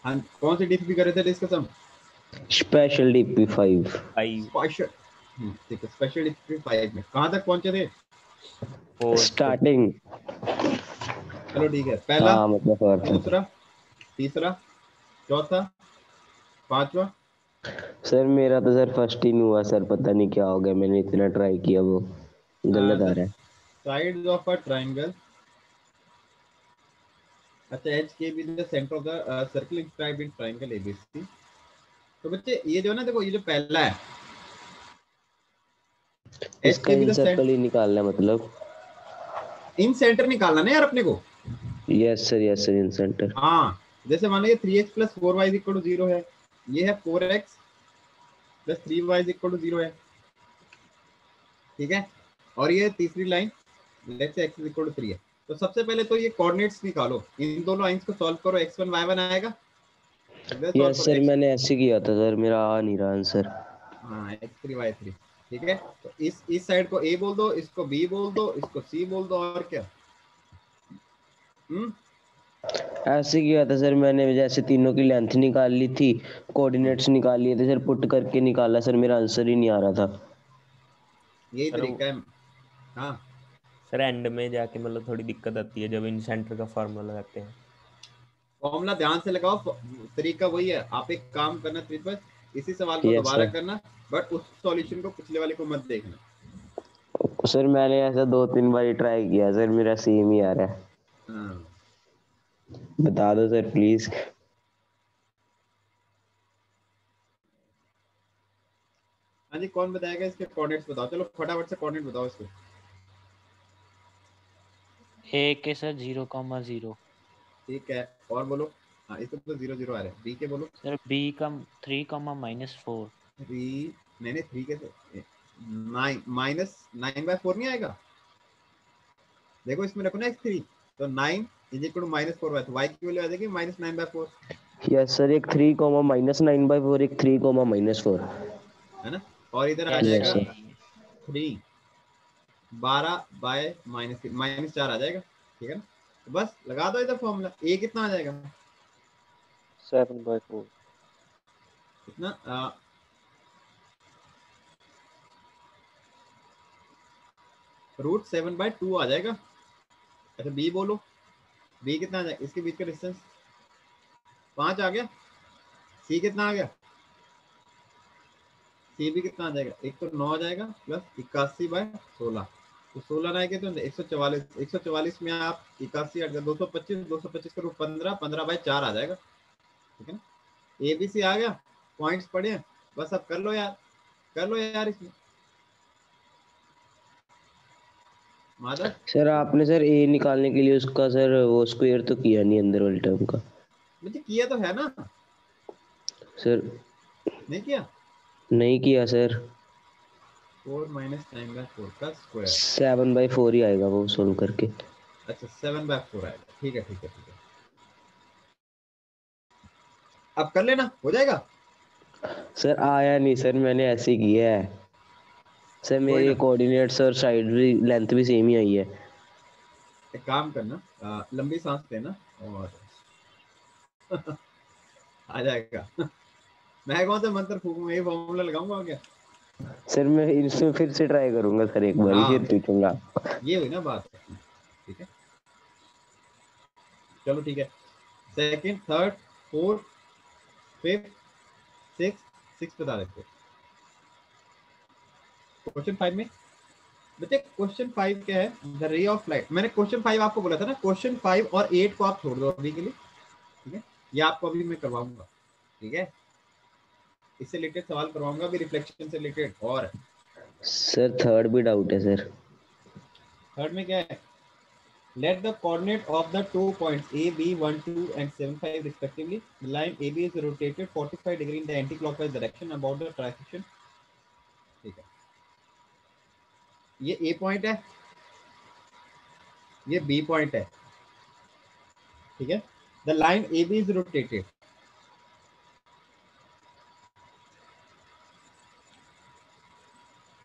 हाँ, कौन सी डीपी करे थे डिस्कशन? Special DP 5। स्पेशल, ठीक है, स्पेशल डीपी 5 में कहाँ तक पहुंचे थे? स्टार्टिंग। चलो ठीक है, पहला, हाँ मतलब दूसरा, तीसरा, चौथा, पांचवा। सर मेरा तो सर फर्स्ट ही नहीं हुआ सर, पता नहीं क्या हो गया, मैंने इतना ट्राई किया वो गलत आ रहा है। साइड्स ऑफ अ ट्रायंगल, अच्छा, एच के be the centre of the circle inscribed in triangle ABC. तो बच्चे ये जो है ना, देखो ये जो पहला है, एच इसका के बी इन द सर्कल ही निकालना है मतलब। इन सेंटर निकालना ना यार अपने को। यस सर इन सेंटर। हाँ, जैसे मान लो ये 3x plus 4y equal to 0 है, ये है 4x plus 3y equal to 0 है, ठीक है। और ये तीसरी line, let's say x equal to 3 है। तो सबसे पहले तो ये कोऑर्डिनेट्स निकालो, इन दोनों लाइंस को सॉल्व करो, x1 y1 आएगा। यस सर मैंने ऐसे किया था सर, मेरा आ नहीं रहा आंसर। हाँ, x3 y3, ठीक है। तो इस साइड को a बोल दो, इसको b बोल दो, इसको c बोल दो, और क्या। ऐसे किया था सर मैंने, जैसे तीनों की लेंथ निकाल ली थी, कोऑर्डिनेट्स निकाल लिए थे सर, पुट करके निकाला सर, मेरा आंसर ही नहीं आ रहा था। यही तरीका है। हाँ सर एंड में जाके मतलब थोड़ी दिक्कत आती है जब इन सेंटर का फॉर्मूला लगाते हैं। फॉर्मूला ध्यान से लगाओ, तरीका वही है। आप एक काम करना, त्रिपल इसी सवाल को यस दोबारा सर। करना, बट उस सॉल्यूशन को पिछले वाले को मत देखना। सर मैंने ऐसा 2-3 बार ट्राई किया सर, मेरा सेम ही आ रहा है। हाँ, बता दो सर प्लीज। हाँ जी, कौन बताएगा इसके कोऑर्डिनेट्स बताओ, चलो फटाफट से कोऑर्डिनेट बताओ इसको। ए के सर 0,0। ठीक है, और बोलो। हाँ, इसको तो 0 0 आ रहा है। बी के बोलो। सर बी का 3,-4। 3, मैंने 3 के 9 -9/4 नहीं आएगा। देखो इसमें रखो ना x3, तो 9 इज इक्वल टू -4y, तो y की वैल्यू आ जाएगी -9/4, यस सर, एक 3,-9/4, एक 3,-4 है ना। और इधर आ यस जाएगा सर 3, 12/-4 आ जाएगा, ठीक है ना। तो बस लगा दो इधर फॉर्मूला, a कितना आ जाएगा, 7/4। कितना √7/2 आ जाएगा। अच्छा, b बोलो, b कितना आ जाएगा, इसके बीच का डिस्टेंस 5 आ गया। c कितना आ गया, c भी कितना आ जाएगा, एक तो 9 आ जाएगा प्लस 81/16, तो 16 ना आएगा तो 144, 144 में आप 81 हट गया, 225, 225 का रूट 15, 15/4 आ जाएगा, ठीक है ना। ABC आ गया, पॉइंट्स पड़े हैं, बस अब कर लो यार, कर लो यार इसमें माधव। सर आपने सर ए निकालने के लिए उसका सर वो स्क्वायर तो किया नहीं अंदर वाले टर्म का। मुझे किया तो है ना, सर नहीं किया, नहीं किया सर। 4 - 9/4 का स्क्वायर, 7/4 ही आएगा वो सोल्व करके। अच्छा 7/4 आएगा, ठीक है ठीक है ठीक है। अब कर लेना, हो जाएगा। सर आया नहीं सर, मैंने ऐसे ही किया है सर, कोई मेरे ना, कोऑर्डिनेट्स और साइड भी लेंथ भी सेम ही आई है। एक काम करना, लंबी सांस लेना और आ जाएगा। मैं कौन सा मंत्र फूकूंगा, ये फॉर्मूला लगाऊंगा क्या। सर मैं इसमें फिर से ट्राई करूंगा सर, एक बार हाँ, फिर पूछूंगा। ये हुई ना बात, ठीक है। चलो ठीक है, second, third, fourth, fifth, six बता देते क्वेश्चन 5 में। बच्चे क्वेश्चन 5 क्या है, द रे ऑफ लाइट। मैंने क्वेश्चन 5 आपको बोला था ना, क्वेश्चन 5 और 8 को आप छोड़ दो अभी के लिए, ठीक है। ये आपको अभी मैं करवाऊंगा, ठीक है, इससे रिलेटेड सवाल करवाऊंगा अभी, रिफ्लेक्शन से रिलेटेड। और सर थर्ड भी डाउट है सर। थर्ड में क्या है, let the coordinate of the 2 points a b 1 2 and 7 5 respectively, the line ab is rotated 45 degree in the anti-clockwise direction about the trisection, ठीक है। ये a पॉइंट है, ये b पॉइंट है, ठीक है। the line ab is rotated,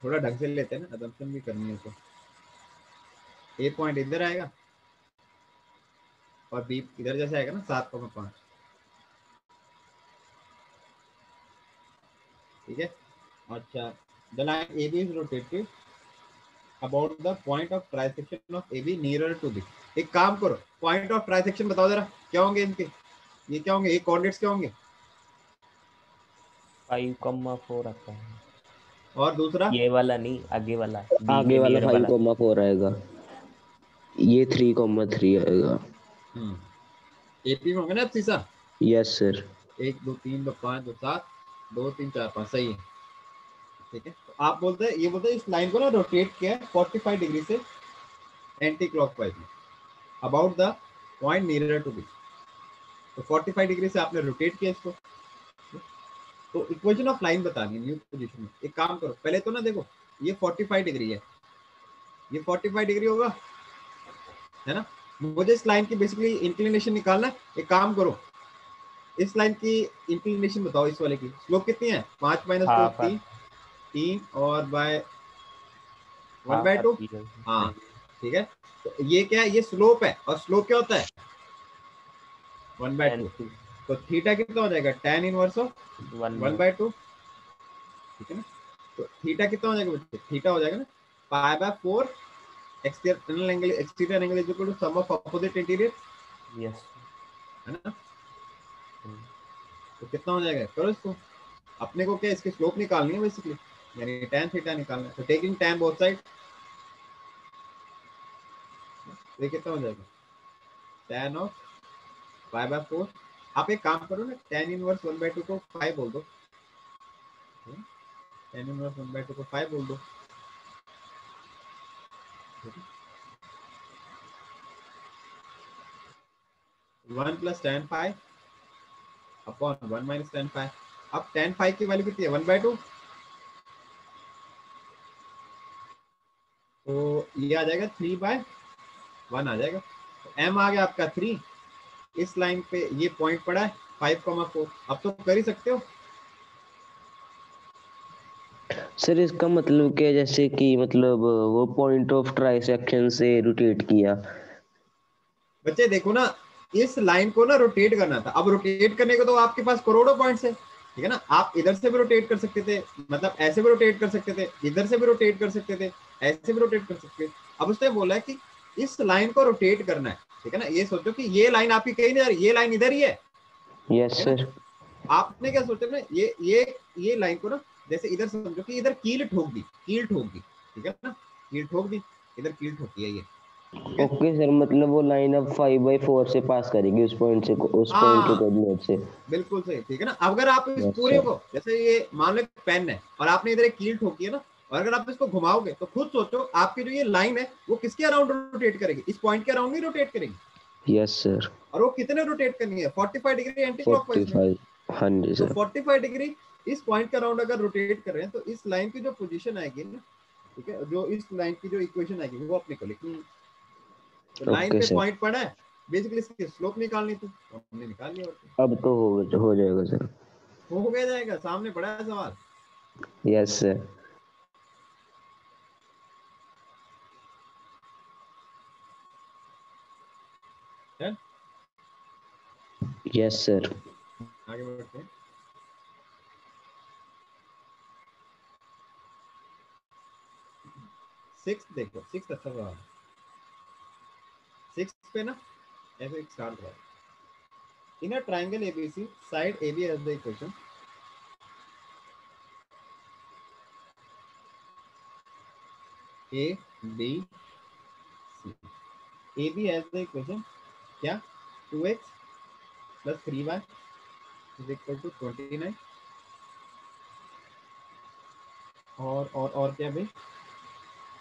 थोड़ा ढंग से लेते हैं ना, assumption भी करनी है तो। a पॉइंट इधर आएगा और b इधर जैसे आएगा ना, 7,5, ठीक है। अच्छा, the line AB is rotated about the point of trisection of AB nearer to B. एक काम करो, पॉइंट ऑफ ट्राइसेक्शन बताओ जरा, क्या होंगे इनके, ये क्या होंगे, ये कोऑर्डिनेट्स क्या होंगे? 5,4 आता है। और दूसरा ये वाला नहीं, आगे वाला, बी आगे के वाला नियर वाला। 5,4 आएगा, ये 3,3 आएगा। AP में होंगे ना सीसा। Yes sir. 1 2 3 2 5 2 7 2 3 4 5, सही है। ठीक है, तो आप बोलते हैं, ये बोलते हैं इस लाइन को ना रोटेट किया है 45 डिग्री से एंटी क्लॉकवाइज में about the point nearer to B. तो 45 डिग्री से आपने रोटेट किया इसको, तो इक्वेशन ऑफ लाइन बतानी है न्यू पोजीशन में। एक काम करो, पहले तो ना देखो, ये 45 डिग्री है, ये 45 डिग्री होगा, है ना। मुझे इस लाइन की बेसिकली इंक्लिनेशन निकालना है। एक काम करो, इस लाइन की इंक्लिनेशन बताओ, इस वाले की स्लोप कितनी है? 5 - 2 हाफ 3 और बाय 1 हाफ बाय 2। आती है। हाँ ठीक है, तो ये क्या है, ये स्लोप है, और स्लोप क्या होता है? 1 बाय 2। तो थीटा कितना हो जाएगा? tan इनवर्स ऑफ 1 बाय 2, ठीक है ना। तो थीटा कितना हो जाएगा बच्चे? थीटा हो जाएगा ना pi by 4 external angle, exterior angle is equal to sum of opposite interior, yes. है ना। तो कितना हो जाएगा, करो इसको। अपने को क्या इसकी स्लोप निकालनी है बेसिकली, यानी tan थीटा निकालना है। तो टेकिंग tan बोथ साइड, ये कितना हो जाएगा? tan of pi by 4। आप एक काम करो ना, tan इनवर्स 1 बाय 2 को 5 बोल दो, tan इनवर्स 1 बाय 2 को 5 बोल दो। 1 + tan phi upon 1 - tan phi। अब tan phi की वैल्यू कितनी है? 1 बाय 2। तो ये आ जाएगा 3 बाय 1 आ जाएगा। तो m आ गया आपका 3। इस लाइन पे ये पॉइंट पड़ा है 5,4। अब तो कर ही सकते हो। सर इसका मतलब क्या है, जैसे कि मतलब वो पॉइंट ऑफ ट्राइसेक्शन से रोटेट किया। बच्चे देखो ना, इस लाइन को ना रोटेट करना था। अब रोटेट करने को तो आपके पास करोड़ों पॉइंट्स है, ठीक है ना। आप इधर से भी रोटेट कर सकते थे, मतलब ऐसे भी रोटेट कर सकते थे, इधर से भी रोटेट कर सकते थे, ऐसे भी रोटेट कर सकते थे। अब उसने बोला है कि इस लाइन को रोटेट करना है, ठीक है ना। ये सोचो कि ये लाइन आपकी कहीं नहीं आ रही, ये लाइन इधर ही है, यस सर। आपने क्या सोचा ना, ये लाइन को ना, जैसे इधर समझो कि इधर कील ठोक दी, कील ठोक दी, ठीक है ना, कील ठोक दी, इधर कील ठोकी है ये, ठीक है। ओके सर, मतलब वो लाइन अब 5/4 से पास करेगी उस पॉइंट से, उस पॉइंट के हाँ कोऑर्डिनेट से। बिल्कुल सही, ठीक है ना। अगर आप इस यस पूरे सर। को, जैसे ये मान लो पेन है और आपने इधर एक कील ठोकी है ना, और अगर आप इसको घुमाओगे तो खुद सोचो आपकी जो ये लाइन है वो किसके अराउंड रोटेट करेगी? इस पॉइंट के अराउंड ही रोटेट करेगी। Yes sir. और वो कितने रोटेट करनी है? 45 डिग्री एंटी क्लॉकवाइज में। 45। हाँ जी तो सर। 45 डिग्री इस पॉइंट के अराउंड अगर रोटेट कर रहे हैं, तो इस लाइन की जो पोजीशन आएगी ना, ठीक है, जो इस लाइन की जो इक्वेशन आएगी वो अपने को लिखनी है। तो लाइन ओके पे सर। पॉइंट पड़ा है, बेसिकली इसकी स्लोप निकालनी थी, तो हमने निकाल लिया। और अब तो हो जाएगा सर। हो गया जाएगा, सामने पड़ा है सवाल। Yes sir. है? Yes sir. आगे बढ़ते हैं। सिक्स देखो, सिक्स अच्छा सवाल है। सिक्स पे ना ऐसे एक स्टार्ट करा, in a triangle ABC side AB has the equation ABC। AB has the equation क्या? 2x + 3y = 29। और क्या भाई?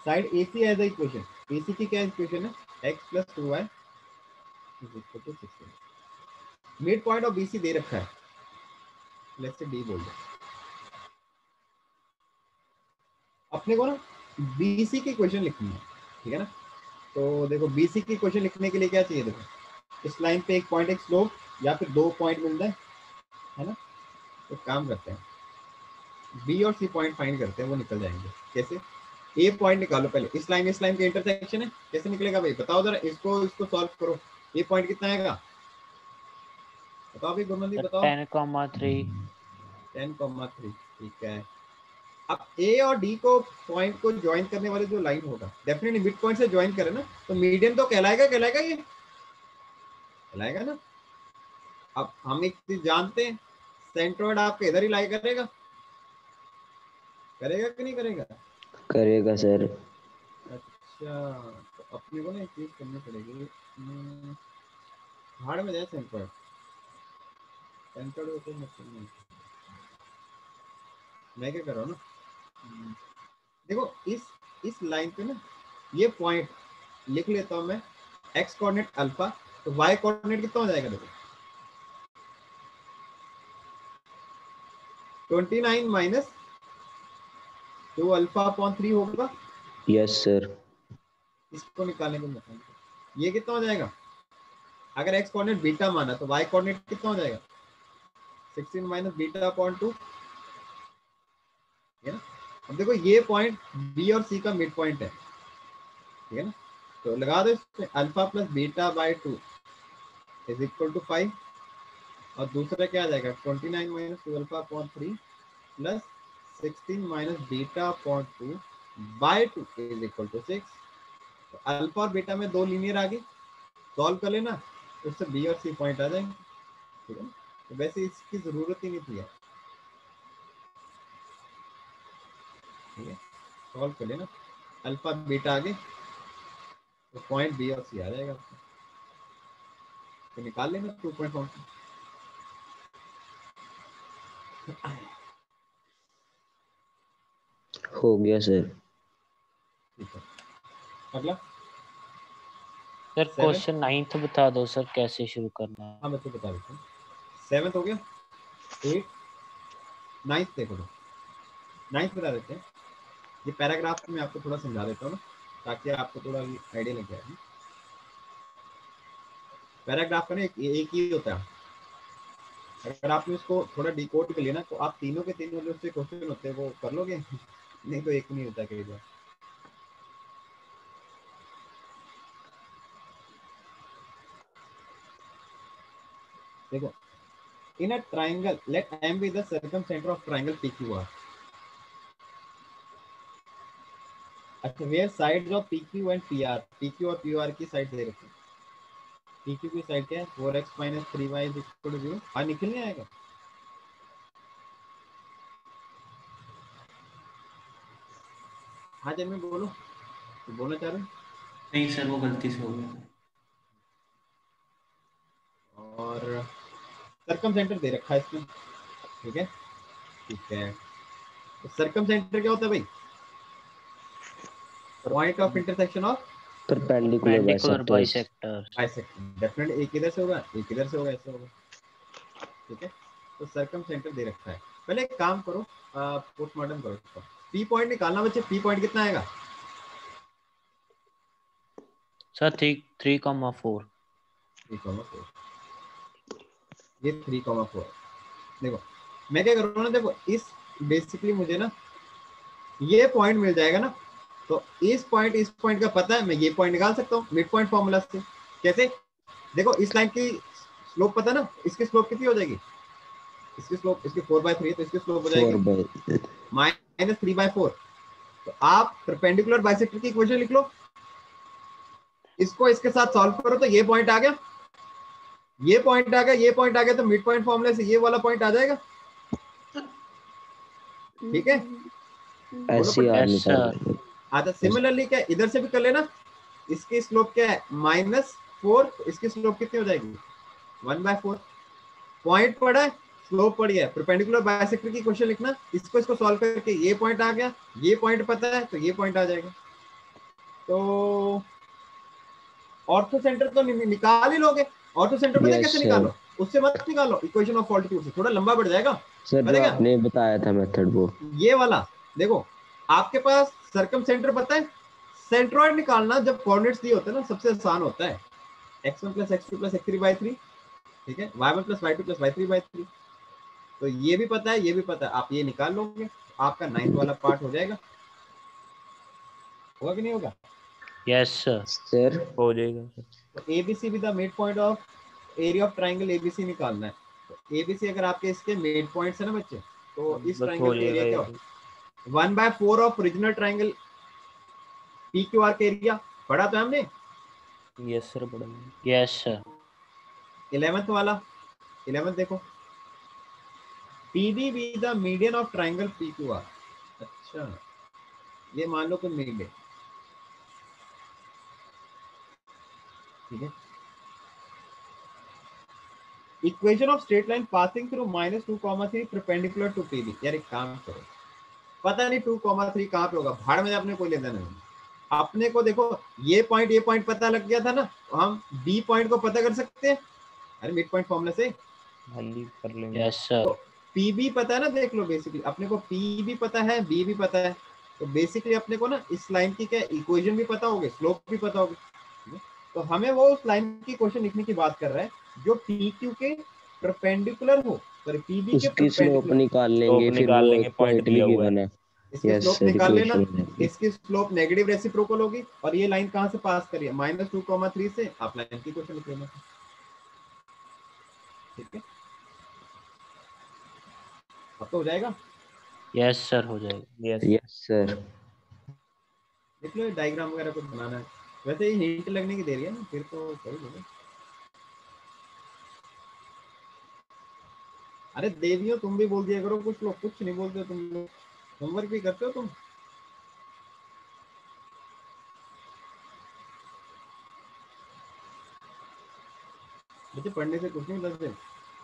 Side AC has the equation, AC की क्या इक्वेशन है? x + 2y = 16। Mid point of BC दे रखा है, लेट्स से D बोल दो। अपने को ना BC की क्वेश्चन लिखनी है, ठीक है ना। तो देखो BC की क्वेश्चन लिखने के लिए क्या चाहिए, देखो इस लाइन पे एक पॉइंट, एक स्लोप, या फिर 2 पॉइंट मिल जाए, है ना। तो काम करते हैं, B और C पॉइंट फाइंड करते हैं, वो निकल जाएंगे। कैसे? A पॉइंट निकालो पहले, इस लाइन के इंटरसेक्शन है, कैसे निकलेगा भाई बताओ जरा, इसको सॉल्व करो। A पॉइंट कितना आएगा बताओ भाई, गुरमन जी बताओ। 10,3 10,3, ठीक है, अब ए और डी को पॉइंट को ज्वाइन करने वाले जो लाइन होगा डेफिनेटली मिड पॉइंट से ज्वाइन करे ना, तो मीडियन तो कहलाएगा ये कहलाएगा ना। अब हम एक चीज जानते हैं, सेंट्रोइड आपका इधर ही लाई करेगा कि नहीं करेगा? करेगा सर। अच्छा, तो अपने को ना एक चीज करनी पड़ेगी, भाड़ में जाए सेंट्रोइड को मतलब नहीं, मैं क्या कर रहा हूँ ना, देखो इस लाइन पे ना ये पॉइंट लिख लेता हूँ मैं, एक्स कोऑर्डिनेट अल्फा, तो वाई कोऑर्डिनेट कितना हो जाएगा? देखो 29 माइनस 2 अल्फा अपॉन 3 होगा। Yes sir. इसको निकालने को बताएं, ये कितना हो जाएगा? अगर एक्स कोऑर्डिनेट बीटा माना तो वाई कोऑर्डिनेट कितना हो जाएगा? 16 माइनस बीटा अपॉन 2 है ना। अब देखो ये पॉइंट बी और सी का मिड पॉइंट है, ठीक है ना, तो लगा दो इसमें alpha plus beta by 2 is equal to 5, और दूसरा क्या आ जाएगा? 29 minus 2 alpha upon 3 plus 16 minus beta upon 2 by 2 is equal to 6। तो अल्फा और बीटा में दो लीनियर आ गई, सॉल्व कर लेना, उससे बी और सी पॉइंट आ जाएंगे, ठीक है। तो वैसे इसकी जरूरत ही नहीं थी, ठीक है, सॉल्व कर लेना, अल्फा बीटा आगे, तो पॉइंट बी और सी आ जाएगा, तो निकाल लेना 2 पॉइंट फॉर्म। हो गया सर। ठीक है, अगला सर 7, क्वेश्चन 9th बता दो सर, कैसे शुरू करना है? हाँ मैं तो बता देता हूँ। 7 हो गया, 8, 9 देखो, 9 बता देते हैं। ये पैराग्राफ में आपको थोड़ा समझा देता हूँ ना, ताकि आपको थोड़ा आइडिया लग जाए। पैराग्राफ का ना एक ही होता है, अगर आपने उसको थोड़ा डिकोड कर लिया ना, तो आप तीनों के तीनों जो उससे क्वेश्चन होते हैं वो कर लोगे, नहीं तो एक नहीं होता कई बार। देखो, in a triangle let m be the circumcenter of triangle PQR. अच्छा, where sides of PQ and PR, PQ और PR की साइड दे रखी है। PQ की साइड क्या है? 4x minus 3y is equal to 0। हाँ, निकल नहीं आएगा? हाँ जब मैं बोलो तो बोलना चाह रहे हो? नहीं सर, वो गलती से हो गया। और सर्कमसेंटर दे रखा है इसमें, ठीक है, ठीक है। तो सर्कमसेंटर क्या होता है भाई? Point of intersection of perpendicular pendicular bisectors. Bisector. Definitely एक इधर से होगा, एक इधर से होगा, ऐसे होगा, ठीक है। तो सर्कमसेंटर दे रखा है। पहले एक काम करो, पोस्टमार्टम करो इसका। पी पॉइंट निकालना बच्चे, पी पॉइंट कितना आएगा? सर 3,4। 3,4, ये 3,4। देखो मैं क्या कर रहा हूँ ना, देखो इस बेसिकली मुझे ना ये पॉइंट मिल जाएगा ना, तो इस पॉइंट का पता है, मैं ये पॉइंट निकाल सकता हूँ मिड पॉइंट फॉर्मूला से। कैसे? देखो इस लाइन की स्लोप पता ना, इसकी स्लोप कितनी हो जाएगी? इसकी स्लोप, इसकी 4/3, तो इसकी स्लोप हो जाएगी -3/4। तो आप परपेंडिकुलर बाइसेक्टर की इक्वेशन लिख लो, इसको इसके साथ सॉल्व करो, तो ये पॉइंट आ गया, ये पॉइंट आ गया, ये पॉइंट आ गया, तो मिड पॉइंट फॉर्मूले से ये वाला पॉइंट आ जाएगा, ठीक है। ऐसे Yes, निकाल sir. लेंगे। अच्छा, सिमिलरली क्या इधर से भी कर लेना, इसकी स्लोप क्या है? -4, तो इसकी स्लोप कितनी हो जाएगी? 1/4। पॉइंट पड़ा है, स्लोप पड़ी है, परपेंडिकुलर बाइसेक्टर की क्वेश्चन लिखना, इसको सॉल्व करके ये पॉइंट आ गया, ये पॉइंट पता है, तो ये पॉइंट आ जाएगा। तो ऑर्थो सेंटर तो निकाल ही लोगे। ऑर्थो सेंटर पता है यस कैसे सर। निकालो? उससे मत निकालो, इक्वेशन ऑफ फॉल्टीट्यूड से, थोड़ा लंबा बढ़ जाएगा। सर पता जो क्या आपने बताया था मेथड, वो ये वाला, देखो आपके पास सर्कम सेंटर पता है, सेंट्रॉइड निकालना जब कोऑर्डिनेट्स दिए होते हैं ना, सबसे आसान होता है, x1 + x2 + x3/3, ठीक है, y1 + y2 + y3/3। तो ये भी पता है, ये भी पता है, आप ये निकाल लोगे, आपका 9th वाला पार्ट हो जाएगा। होगा कि नहीं होगा? Yes, sir. सर हो जाएगा सर। तो ABC with the mid point of area of triangle ABC निकालना है। तो ABC अगर आपके इसके मिड पॉइंट्स है ना बच्चे, तो इस बस ट्राइंगल हो का एरिया क्या जाएगा हो 1/4 ऑफ ओरिजिनल ट्राइंगल PQR का एरिया पढ़ा तो हमने। ये। यस सर बड़ा यस सर 11th वाला 11th देखो PB be the median of triangle PQR। अच्छा ये मान लो कोई मीडियन, ठीक है। Equation of straight line passing through -2,3 perpendicular to PB। यार एक काम करो, पता नहीं 2,3 कहाँ पे होगा, भाड़ में अपने कोई लेना नहीं। अपने को देखो ये पॉइंट पता लग गया था ना, तो हम B पॉइंट को पता कर सकते हैं, अरे मिड पॉइंट फॉर्मूला से। हाँ जी कर लेंगे। यस सर तो PB पता है ना, देख लो बेसिकली अपने को PB पता है, B भी पता है, तो बेसिकली अपने को ना इस लाइन की क्या इक्वेशन भी पता होगी, स्लोप भी पता होगी। तो हमें वो उस लाइन की क्वेश्चन लिखने की बात कर रहा है जो PQ के परपेंडिकुलर हो, सॉरी PB के उसकी स्लोप परपेंडिकुलर। निकाल स्लोप लेंगे, फिर निकाल वो लेंगे, एक पॉइंट पॉइंट भी दिया हुआ है। गिवन है। इसकी यस स्लोप सर निकाल लेना, इक्वेशन हो जाएगी। इसकी स्लोप नेगेटिव रेसिप्रोकल होगी, और ये लाइन कहां से पास करी है -2,3 से, आप लाइन की क्वेश्चन लिख लेना, ठीक है। अब तो हो जाएगा, यस सर हो जाएगा। Yes yes sir. देख लो डायग्राम वगैरह कुछ बनाना है, वैसे ही हिंट लगने की देरी है ना, फिर तो सही होगा। अरे देवियों तुम भी बोल दिया करो, कुछ लोग कुछ नहीं बोलते, तुम लोग होमवर्क भी करते हो तुम। मुझे पढ़ने से कुछ नहीं लगता,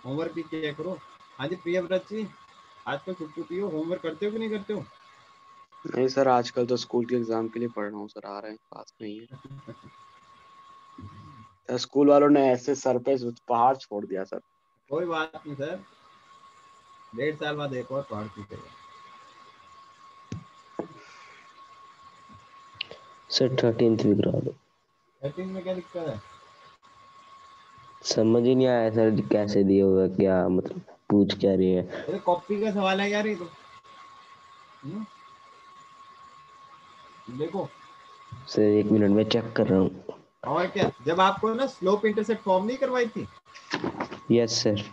होमवर्क भी किया करो। हाँ जी प्रियव्रत जी, आजकल छुट्टी हो, होमवर्क करते हो कि नहीं करते हो? नहीं सर, आजकल तो स्कूल के एग्जाम के लिए पढ़ रहा हूँ सर, आ रहे हैं पास में ही है। स्कूल वालों ने ऐसे सर पे पहाड़ छोड़ दिया सर। कोई बात नहीं सर, 1.5 साल बाद एक और पहाड़ टूटेगा। सर 13th भी करा दो। 13 में क्या दिक्कत है? समझ ही नहीं आया सर कैसे दिया हुआ, क्या मतलब पूछ क्या रही है। अरे कॉपी का सवाल है यार ये तो। देखो सर 1 मिनट में चेक कर रहा हूँ। और क्या, जब आपको ना स्लोप इंटरसेप्ट फॉर्म नहीं करवाई थी, यस सर।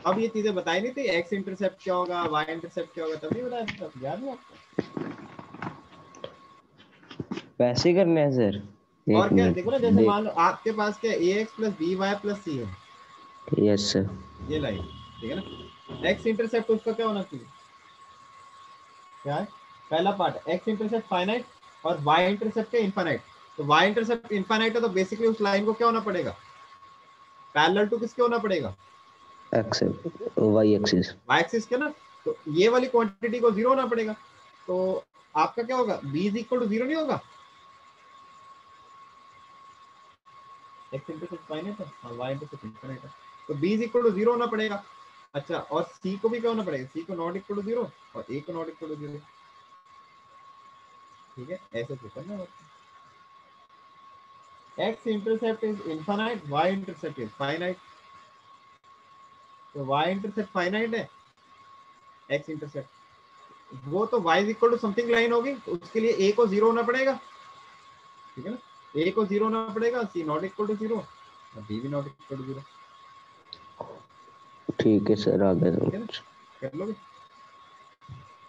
अब ये चीजें बताई नहीं थी, एक्स इंटरसेप्ट क्या होगा, वाई इंटरसेप्ट क्या होगा, तब नहीं बताया था, तब याद है आपको? वैसे ही करना है सर। और 1 क्या, मिनट देखो ना, जैसे देख। मान लो आपके पास क्या ax + by + c है, यस सर। ये लाइन, ठीक है ना। एक्स इंटरसेप्ट उसका क्या होना चाहिए, क्या है पहला पार्ट, एक्स इंटरसेप्ट फाइनाइट और वाई इंटरसेप्ट है इनफाइनाइट। तो वाई इंटरसेप्ट इनफाइनाइट है, तो बेसिकली उस लाइन को क्या होना पड़ेगा, पैरेलल टू किसके होना पड़ेगा, x y axis. Y axis के ना। तो ये वाली क्वांटिटी को 0 होना पड़ेगा, तो आपका क्या होगा, b = 0 नहीं होगा, एक्स इंटरसेप्ट फाइनाइट है और वाई इंटरसेप्ट इनफाइनाइट है, तो b = 0 होना पड़ेगा। अच्छा, और c को भी क्या होना पड़ेगा, c को ≠ 0 और a को ≠ 0, ठीक है। ऐसे तो करना है, x intercept is infinite, y intercept is finite, तो y इंटरसेप्ट फाइनाइट है, x इंटरसेप्ट वो तो y = समथिंग लाइन होगी, तो उसके लिए a को 0 होना पड़ेगा, ठीक है ना, a को 0 होना पड़ेगा, c ≠ 0 और b भी ≠ 0, ठीक है सर, आ गया ठीक है ना, समझ। कर लोगे।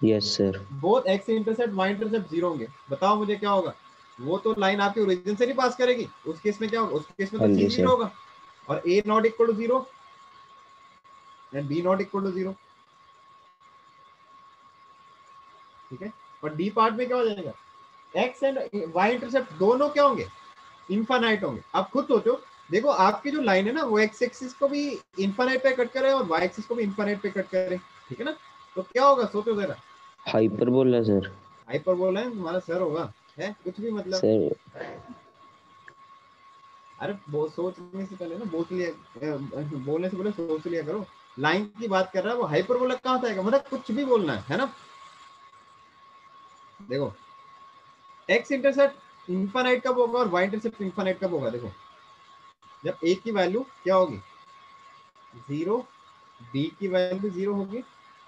Yes sir. Both x intercept y intercept 0 होंगे, बताओ मुझे क्या होगा, वो तो लाइन आपकी ओरिजिन से नहीं पास करेगी, उस केस में क्या होगा, उस केस में तो हाँ c जी 0 सर। होगा और a ≠ 0 एंड b ≠ 0, ठीक है। और डी पार्ट में क्या हो जाएगा, x एंड y इंटरसेप्ट दोनों क्या होंगे, इनफाइनाइट होंगे। आप खुद सोचो, देखो आपकी जो लाइन है ना, वो x एक्सिस को भी इनफाइनाइट पे कट करे और y एक्सिस को भी इनफाइनाइट पे कट करे, ठीक है ना, तो क्या होगा सोचो जरा। Hyperbola sir. हाइपरबोला है तुम्हारा सर होगा, है कुछ भी मतलब। सर अरे वो सोचने से पहले ना बोलने से पहले सोच लिया करो, लाइन की बात कर रहा है वो, हाइपरबोला कहाँ से आएगा, मतलब कुछ भी बोलना है ना। देखो x इंटरसेप्ट इनफाइनाइट कब होगा और y इंटरसेप्ट इनफाइनाइट कब होगा, देखो जब a की वैल्यू क्या होगी 0, b की वैल्यू 0 होगी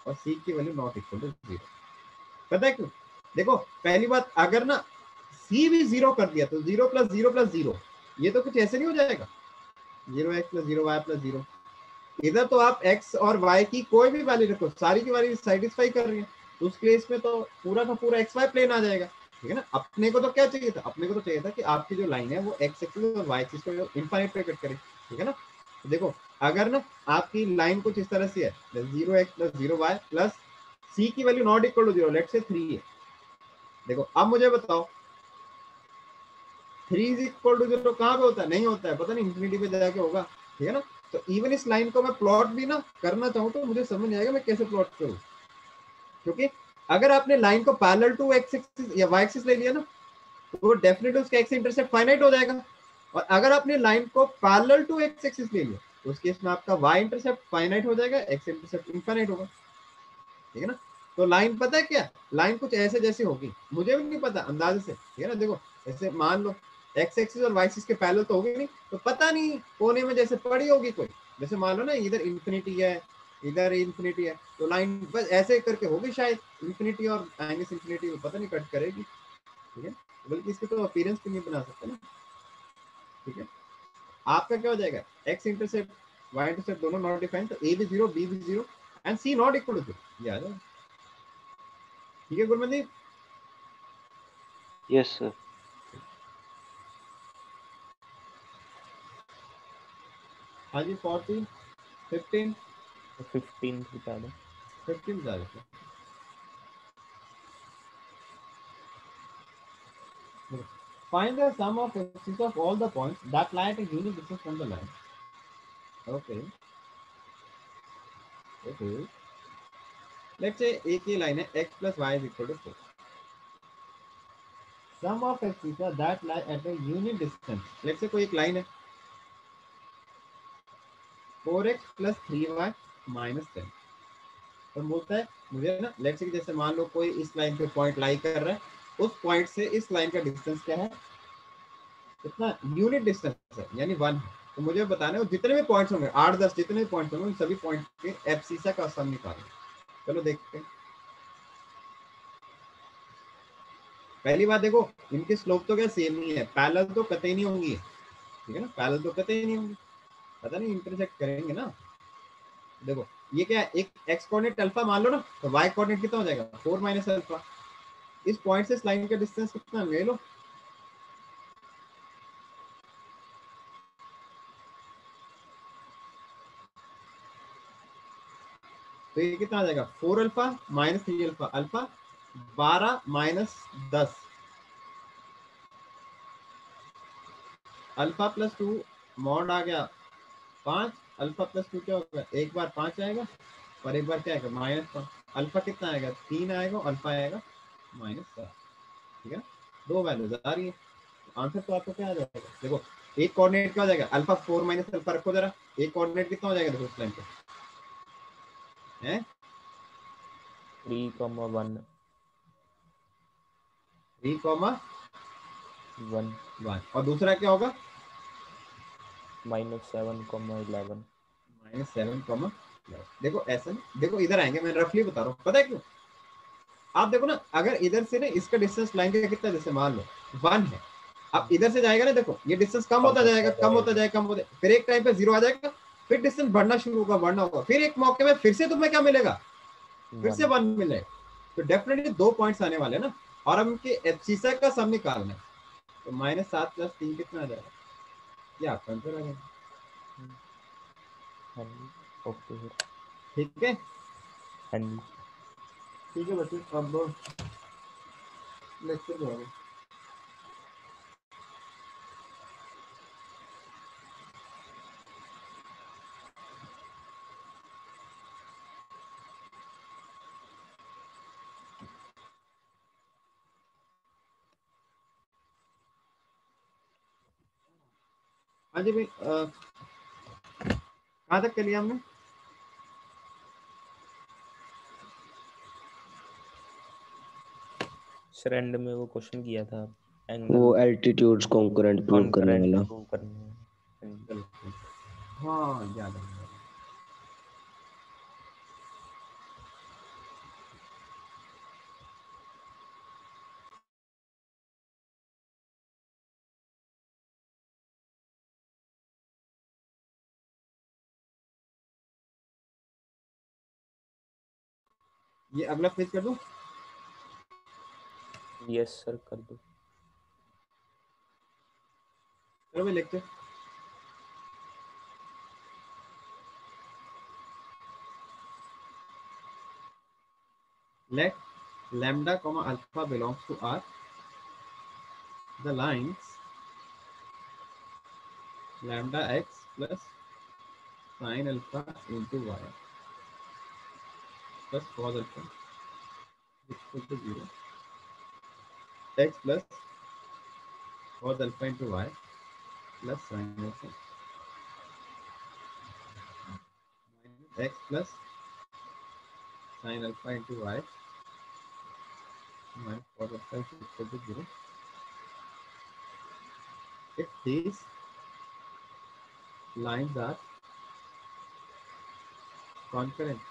और c की वैल्यू ≠ 0। पता है क्यों, देखो पहली बात, अगर ना c भी 0 कर दिया तो 0 + 0 + 0, ये तो कुछ ऐसे नहीं हो जाएगा, 0x + 0y + 0, इधर तो आप x और y की कोई भी वैल्यू रखो, सारी की वैल्यू सेटिस्फाई कर रही है, तो उस केस में तो पूरा का पूरा एक्स वाई प्लेन आ जाएगा, ठीक है ना। अपने को तो क्या चाहिए था, अपने को तो चाहिए था कि आपकी जो लाइन है वो एक्स एक्सिस और वाई एक्सिस को इनफाइनाइट पे कट करे, ठीक है ना। तो देखो अगर ना आपकी लाइन कुछ इस तरह से है, 0x + 0y प्लस सी की value not equal to 0, let's say 3 है। देखो अब मुझे बताओ 3 इज इक्वल टू 0 कहाँ पे होता है, नहीं होता है, पता नहीं इंफिनिटी पे जाके होगा, ठीक है ना। तो इवन इस लाइन को मैं प्लॉट भी ना करना चाहूँ तो मुझे समझ नहीं आएगा मैं कैसे प्लॉट करूँ, क्योंकि अगर आपने लाइन को पैरेलल टू एक्स एक्सिस या वाई एक्सिस ले लिया ना तो वो डेफिनेटली उसका एक्स इंटरसेप्ट फाइनाइट हो जाएगा, और अगर आपने लाइन को पैरेलल टू एक्स एक्सिस ले लिया तो उस केस में आपका वाई इंटरसेप्ट फाइनाइट हो जाएगा, एक्स इंटरसेप्ट इनफाइनाइट होगा, ठीक है ना। तो लाइन पता है क्या, लाइन कुछ ऐसे जैसी होगी, मुझे भी नहीं पता अंदाजे से, ठीक है ना। देखो ऐसे मान लो एक्स एक्सिस और वाई एक्सिस के पैरेलल तो होगी नहीं, तो पता नहीं कोने में जैसे पड़ी होगी कोई, जैसे मान लो ना इधर इंफिनिटी है इधर इंफिनिटी है, तो लाइन बस ऐसे करके होगी शायद इंफिनिटी और माइनस इंफिनिटी पता नहीं कट करेगी, ठीक है। बल्कि इसके तो अपीयरेंस भी नहीं बना सकते ना, ठीक है। आपका क्या हो जाएगा, एक्स इंटरसेप्ट वाई इंटरसेप्ट दोनों नॉट डिफाइंड, तो ए भी 0 बी भी 0 and c not equal to 0, ये आ जाएगा, ठीक है गुरमनदीप। Yes sir. हाँ जी 14 15 15 बता दो। 15 बता देते हैं। Find the sum of axes of all the points that lie at a unit distance from the line. Okay. Okay. Let's say एक ही line है x plus y is equal to 4. Sum of axes that lie at a unit distance. Let's say कोई एक line है 4x plus 3y minus 10. तो बोलता है मुझे ना लेट्स से जैसे मान लो कोई इस लाइन पे पॉइंट लाई कर रहा है, उस पॉइंट से इस लाइन का डिस्टेंस क्या है, कितना यूनिट डिस्टेंस है यानी 1 है। तो मुझे बताना है जितने भी पॉइंट्स होंगे 8-10 जितने भी पॉइंट्स होंगे उन सभी पॉइंट के एब्सिसा का सम निकालना। चलो देखते हैं। पहली बात देखो इनके स्लोप तो क्या सेम नहीं है, पैरेलल तो कतई नहीं होंगी, ठीक है ना, पैरेलल तो कतई नहीं होंगी, पता नहीं इंटरसेक्ट करेंगे ना। देखो ये क्या है, एक एक्स कोऑर्डिनेट अल्फा मान लो ना, तो वाई कोऑर्डिनेट कितना हो जाएगा 4 माइनस अल्फा। इस पॉइंट से इस लाइन का डिस्टेंस कितना ले लो, तो ये कितना आ जाएगा 4 alpha minus 3 alpha, alpha 12 minus 10, alpha plus 2 mod आ गया 5, अल्फा प्लस 2 क्या होगा, एक बार 5 आएगा और एक बार क्या आएगा -5, अल्फा कितना आएगा 3 आएगा, अल्फा आएगा -7, ठीक है। दो वैल्यूज आ रही है, आंसर तो आपको क्या आ जाएगा, देखो एक कोऑर्डिनेट क्या हो जाएगा अल्फा 4 माइनस अल्फा रखो जरा, एक कोऑर्डिनेट कितना हो जाएगा देखो इस लाइन पे है 3,1 3,1 1 और दूसरा क्या होगा -7,11 -7, देखो ऐसा नहीं, देखो इधर आएंगे, मैं रफली बता रहा हूँ, पता है क्यों, आप देखो ना अगर इधर से ना इसका डिस्टेंस लाइन का कितना, जैसे मान लो 1 है, अब इधर से जाएगा ना, देखो ये डिस्टेंस कम होता जाएगा कम होता जाएगा कम होता, फिर एक टाइम पे 0 आ जाएगा, फिर डिस्टेंस बढ़ना शुरू होगा बढ़ना होगा, फिर एक मौके में फिर से तुम्हें क्या मिलेगा, फिर से 1 मिलेगा। तो डेफिनेटली 2 पॉइंट्स आने वाले हैं ना, और हम इनके एब्सिसा का सम निकालना है, तो -7 + 3 कितना आ जाएगा, ये आपका आंसर आ जाएगा, हाँ जी ओके सर। ठीक है। हाँ जी ठीक है बच्चे अब लेक्चर जो है हाँ जी भाई कहाँ तक कर लिया हमने, सर एंड में वो क्वेश्चन किया था वो एंगल एल्टीट्यूड्स कॉन्करेंट प्रूव करने कॉन्करेंट वाला। प्रूव करना है। हाँ जी। चलो हाँ याद है। ये अगला पेज कर दो। यस सर कर दो। चलो भाई लिखते। Let lambda comma alpha belongs to R. The lines lambda x plus sin alpha into y plus cos alpha is equal to 0. X plus cos alpha into y plus sin alpha minus x plus sin alpha into y minus cos alpha is equal to 0. If these lines are concurrent,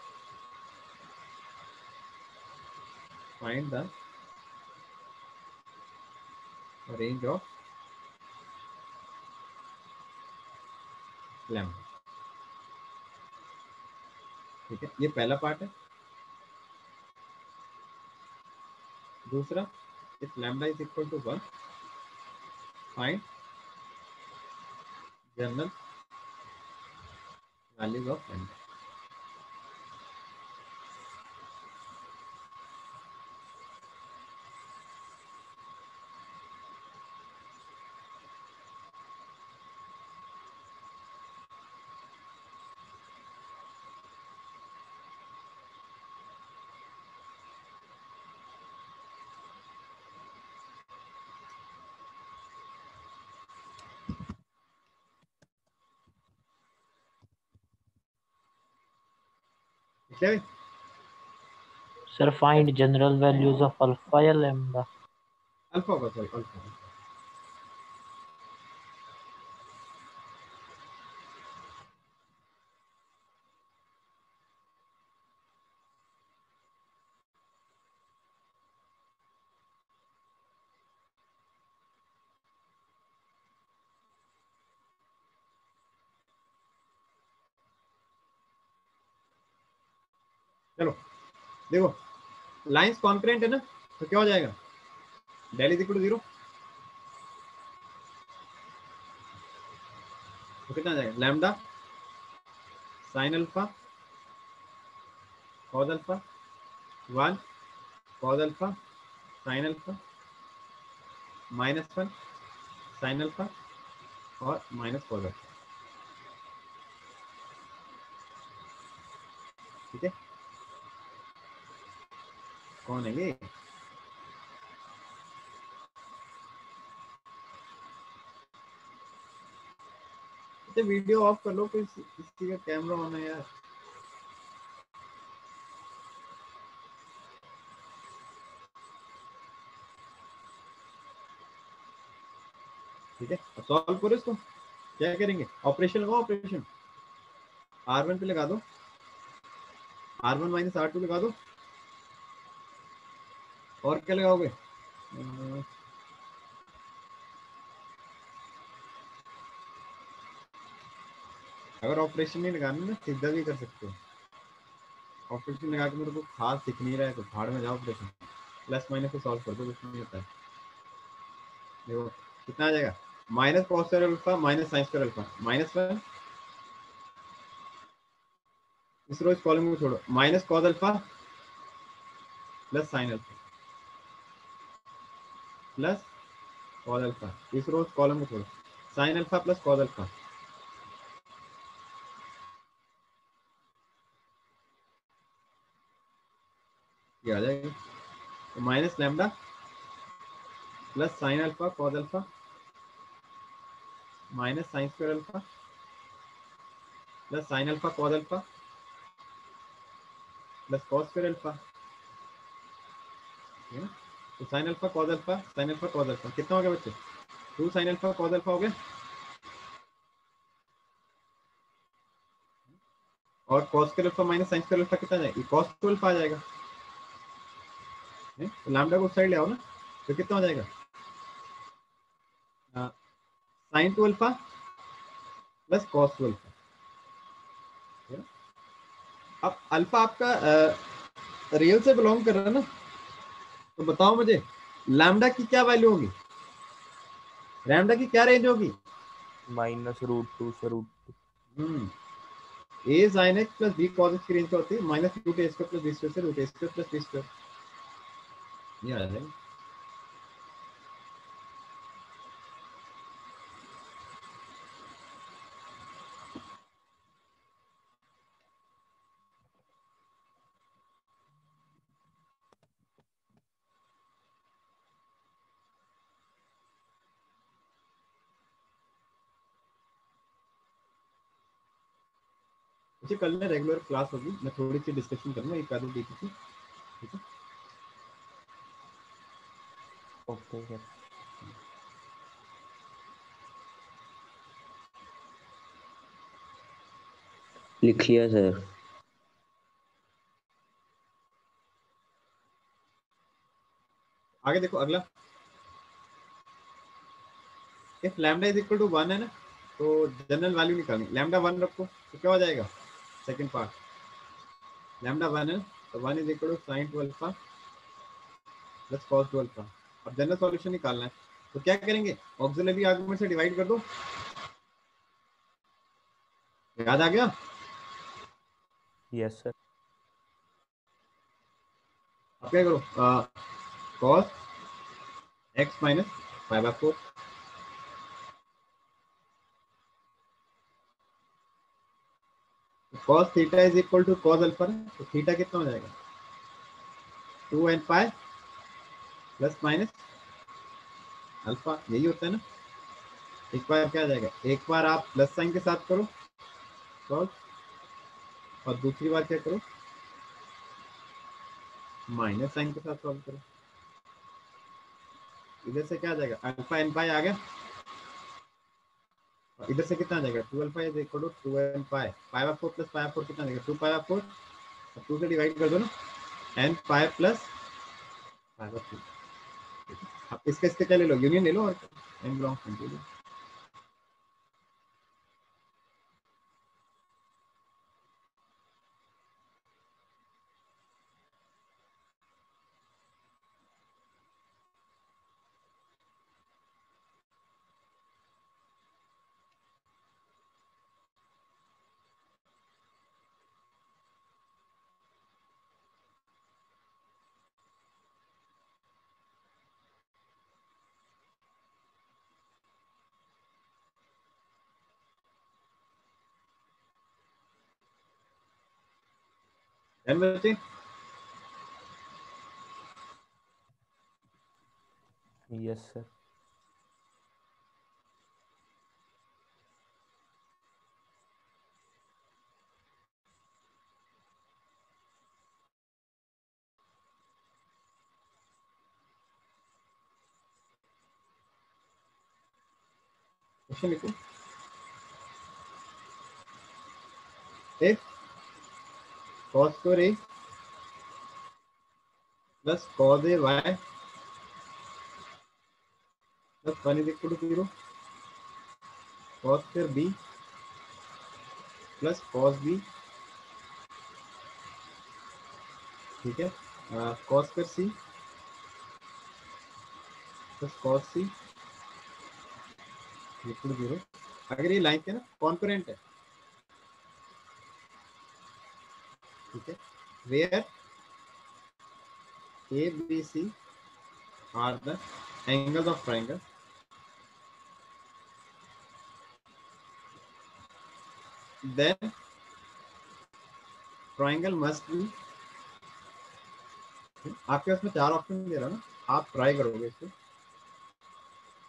find the range of lambda. ठीक है, ये पहला part है। दूसरा, if lambda is equal to 1, find general values of lambda. ठीक है, Sir, find general values of alpha या lambda. Alpha का, सॉरी अल्फा। चलो देखो, लाइंस कॉन्करेंट है ना, तो क्या हो जाएगा, डेल इज इक्वल टू 0, तो कितना आ जाएगा, lambda sine alpha cos alpha 1 cos alpha sine alpha -1 sine alpha और माइनस कॉस अल्फा। ठीक है, कौन है ये, तो वीडियो ऑफ कर लो, फिर किसी का कैमरा ऑन है यार। ठीक है, अब सॉल्व करो इसको। क्या करेंगे, ऑपरेशन लगाओ, ऑपरेशन R1 पे लगा दो, R1 माइनस R2 लगा दो, और क्या लगाओगे, अगर ऑपरेशन नहीं लगाना ना, सीधा भी कर सकते हो। ऑपरेशन लगा के मेरे को खास दिख नहीं रहा है, तो भाड़ में जाओ, ऑपरेशन प्लस माइनस को सॉल्व कर दो, कुछ नहीं होता है। देखो कितना आ जाएगा, minus cos square alpha minus sine square alpha -1, इस रो इस कॉलम को छोड़ो, minus cos alpha plus sine alpha plus cos alpha, इस रो इस कॉलम को छोड़ो, sine alpha plus cos alpha, ये आ जाएगा, तो minus lambda plus sine alpha cos alpha minus sine square alpha plus sine alpha cos alpha plus cos square alpha, है ना। तो साइन अल्फा कॉस अल्फा कितना हो गया बच्चे, 2 साइन अल्फा कॉस अल्फा हो गया, और cos square alpha minus sine square alpha कितना आ जाएगा, कॉस 2 अल्फा आ जाएगा, तो लैम्डा को साइड ले आओ ना, तो कितना हो जाएगा, sine 2 alpha plus cos 2 alpha. अब अल्फा आपका रियल से बिलोंग कर रहा है ना, तो बताओ मुझे लैम्डा की क्या वैल्यू होगी, लैम्डा की क्या रेंज होगी? -√2 से √2। A sine x plus B cos x की रेंज क्या होती है? -√a² प्लस b² से √a² प्लस b²। ये आ जाएगा। मुझे कल में रेगुलर क्लास होगी, मैं थोड़ी सी डिस्कशन करूंगा एक आधी डी की, ठीक है? Okay sir. लिख लिया सर। आगे देखो अगला, if lambda is equal to 1 है ना, तो जनरल वैल्यू निकालनी, लैम्डा 1 रखो तो क्या हो जाएगा? सेकंड पार्ट लैम्डा 1 है तो 1 is equal to sine 2 alpha plus cos 2 alpha. अब जनरल सॉल्यूशन निकालना है तो क्या करेंगे? ऑक्सिलरी आर्गुमेंट से डिवाइड कर दो। याद आ गया? Yes sir. अब क्या करो, cos x minus 5/4 cos theta is equal to cos alpha, तो थीटा कितना हो जाएगा? 2n pi plus minus alpha, यही होता है ना। एक बार क्या आ जाएगा, एक बार आप प्लस साइन के साथ करो सॉल्व, और दूसरी बार क्या करो, माइनस साइन के साथ सॉल्व करो। इधर से क्या आ जाएगा, अल्फा एन पाई आ गया, और इधर से कितना आ जाएगा, 2 alpha is equal to 2n pi, पाई/4 प्लस पाई/4 कितना आ जाएगा, 2 पाई/4, 2 से डिवाइड कर दो ना, n पाई प्लस पाई/4। अब इसके क्या ले लो, यूनियन ले लो, और n बिलोंग्स टू n बचे। Yes sir. क्वेश्चन लिखो, if cos square a plus cos a y plus 1 is equal to 0, cos square b plus cos b, ठीक है, cos square c plus cos c equal to 0। अगर ये line के ना concurrent है, ठीक है, where a b c are the angles of triangle, then triangle must be, आपके पास में 4 ऑप्शन दे रहा हूं ना, आप ट्राई करोगे इसको,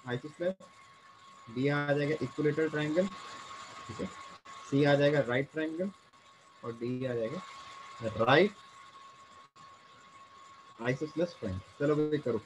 आइसोस्लेस, डी आ जाएगा इक्विलेटरल ट्रायंगल, ठीक है, सी आ जाएगा राइट ट्रायंगल, और डी आ जाएगा राइट आइसोस्लेस ट्रायंगल। चलो भाई करो।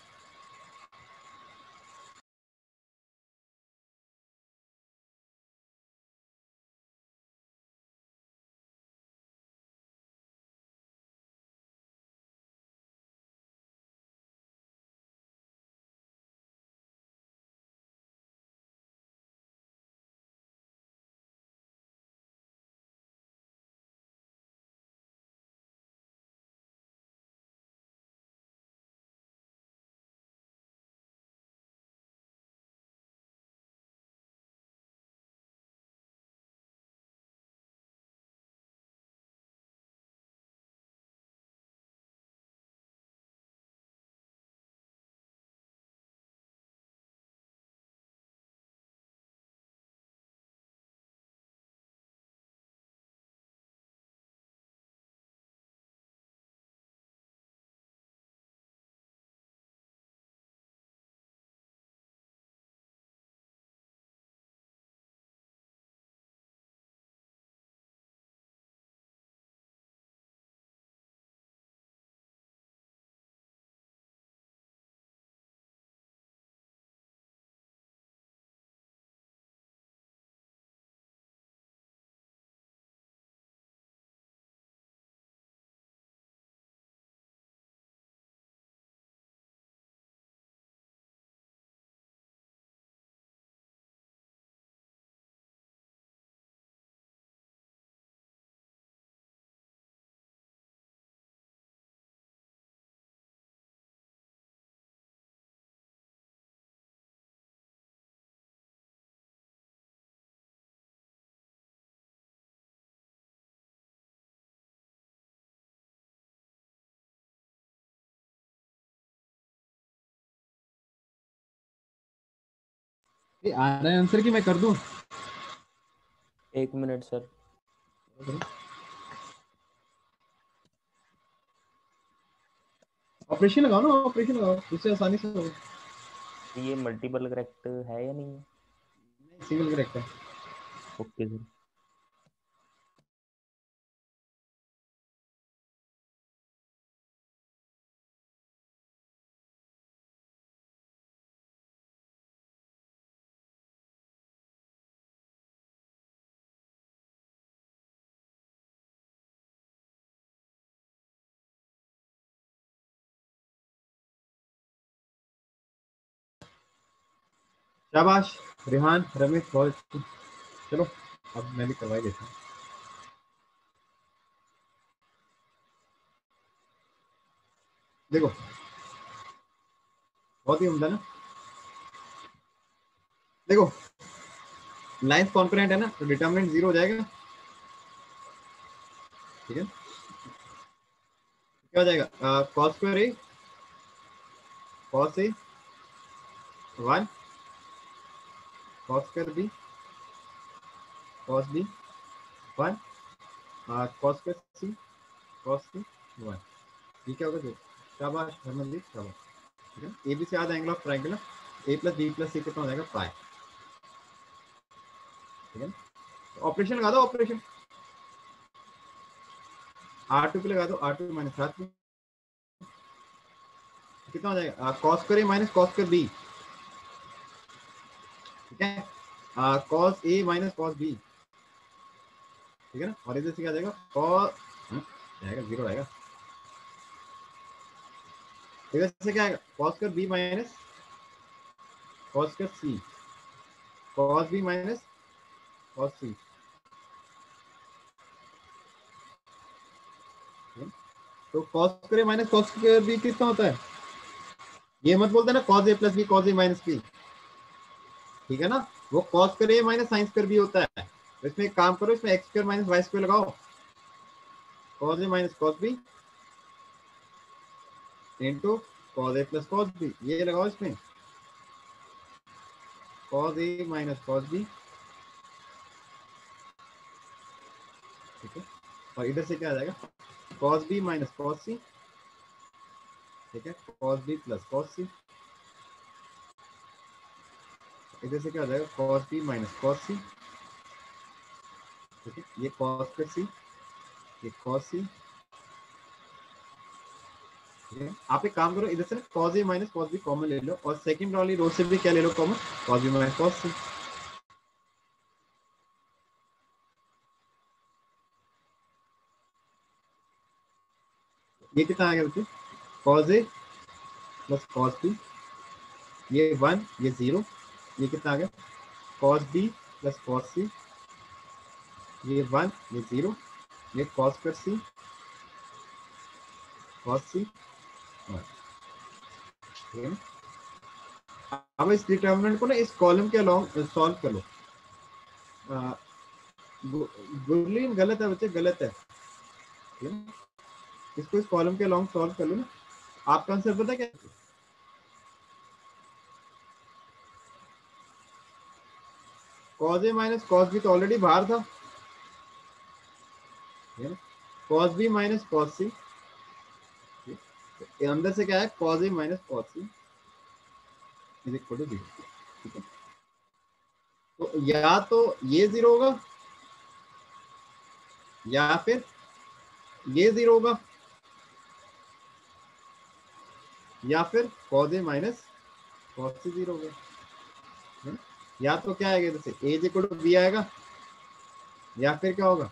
ये आ रहा है आंसर कि मैं कर दूं? 1 मिनट सर। ऑपरेशन लगाओ ना, ऑपरेशन लगाओ, इससे आसानी से होगा। ये मल्टीपल करेक्ट है या नहीं है? सिंगल करेक्ट है। Okay sir. शाबाश रिहान, रमेश, बहुत अच्छी। चलो अब मैं भी करवाई देता हूँ। देखो बहुत ही उम्दा ना। देखो लाइन्स कॉन्करेंट है ना, तो डिटर्मिनेंट 0 हो जाएगा। ठीक है, क्या हो जाएगा? cos square A cos A 1 cos square B cos B 1 cos square C cos C 1। ये क्या होगा? जो शाबाश हरमनदीप, शाबाश। ठीक है, ए बी से आधा angle of triangle A plus B plus C कितना हो जाएगा? पाई। ठीक है, ऑपरेशन लगा दो, ऑपरेशन R2 पे लगा दो, R2 माइनस R2 कितना हो जाएगा? cos square A minus cos square B. ठीक है, cos ए माइनस cos बी। ठीक है ना, और इधर से क्या आ जाएगा? cos आएगा 0 आएगा। इधर से क्या आएगा? cos square B minus cos square C cos B minus cos C. तो cos square A minus cos square B कितना होता है? ये मत बोलते ना cos A plus B cos A minus B. ठीक है ना, वो cos square A minus sin square B होता है। तो इसमें एक काम करो, इसमें x square minus y square लगाओ, cos A minus cos B into cos A plus cos B, ये लगाओ इसमें cos ए माइनस cos बी। ठीक है, और इधर से क्या आ जाएगा? cos बी माइनस cos सी। ठीक है, cos बी प्लस cos सी। इधर से क्या आ जाएगा? cos बी माइनस cos सी। ठीक है, ये cos स्क्वायर सी, ये cos सी। ठीक है, आप एक काम करो, इधर से cos ए माइनस cos बी कॉमन ले लो, और सेकंड वाली रो से भी क्या ले लो common? cos B minus cos C. ये कितना आ गया बच्चे? cos A plus cos B, ये 1 ये 0, ये कितना आ गया? cos B plus cos C, ये 1 ये 0, ये cos square C cos C 1। ठीक है ना, अब इस डिटर्मिनेंट को ना इस कॉलम के अलोंग सॉल्व कर लो। बुर्लिन गलत है बच्चे, गलत है। ठीक है ना? इसको इस कॉलम के अलोंग सॉल्व कर लो ना। आपका आंसर पता क्या? cos ए माइनस cos बी तो ऑलरेडी बाहर था। ठीक है ना, cos B minus cos c, अंदर से क्या है? cos A minus cos c is equal to 0। ठीक है, तो या तो ये 0 होगा या फिर ये 0 होगा, या फिर cos ए माइनस cos सी 0 होगा। है ना? या तो क्या आएगा? जैसे a is equal to b आएगा, या फिर क्या होगा?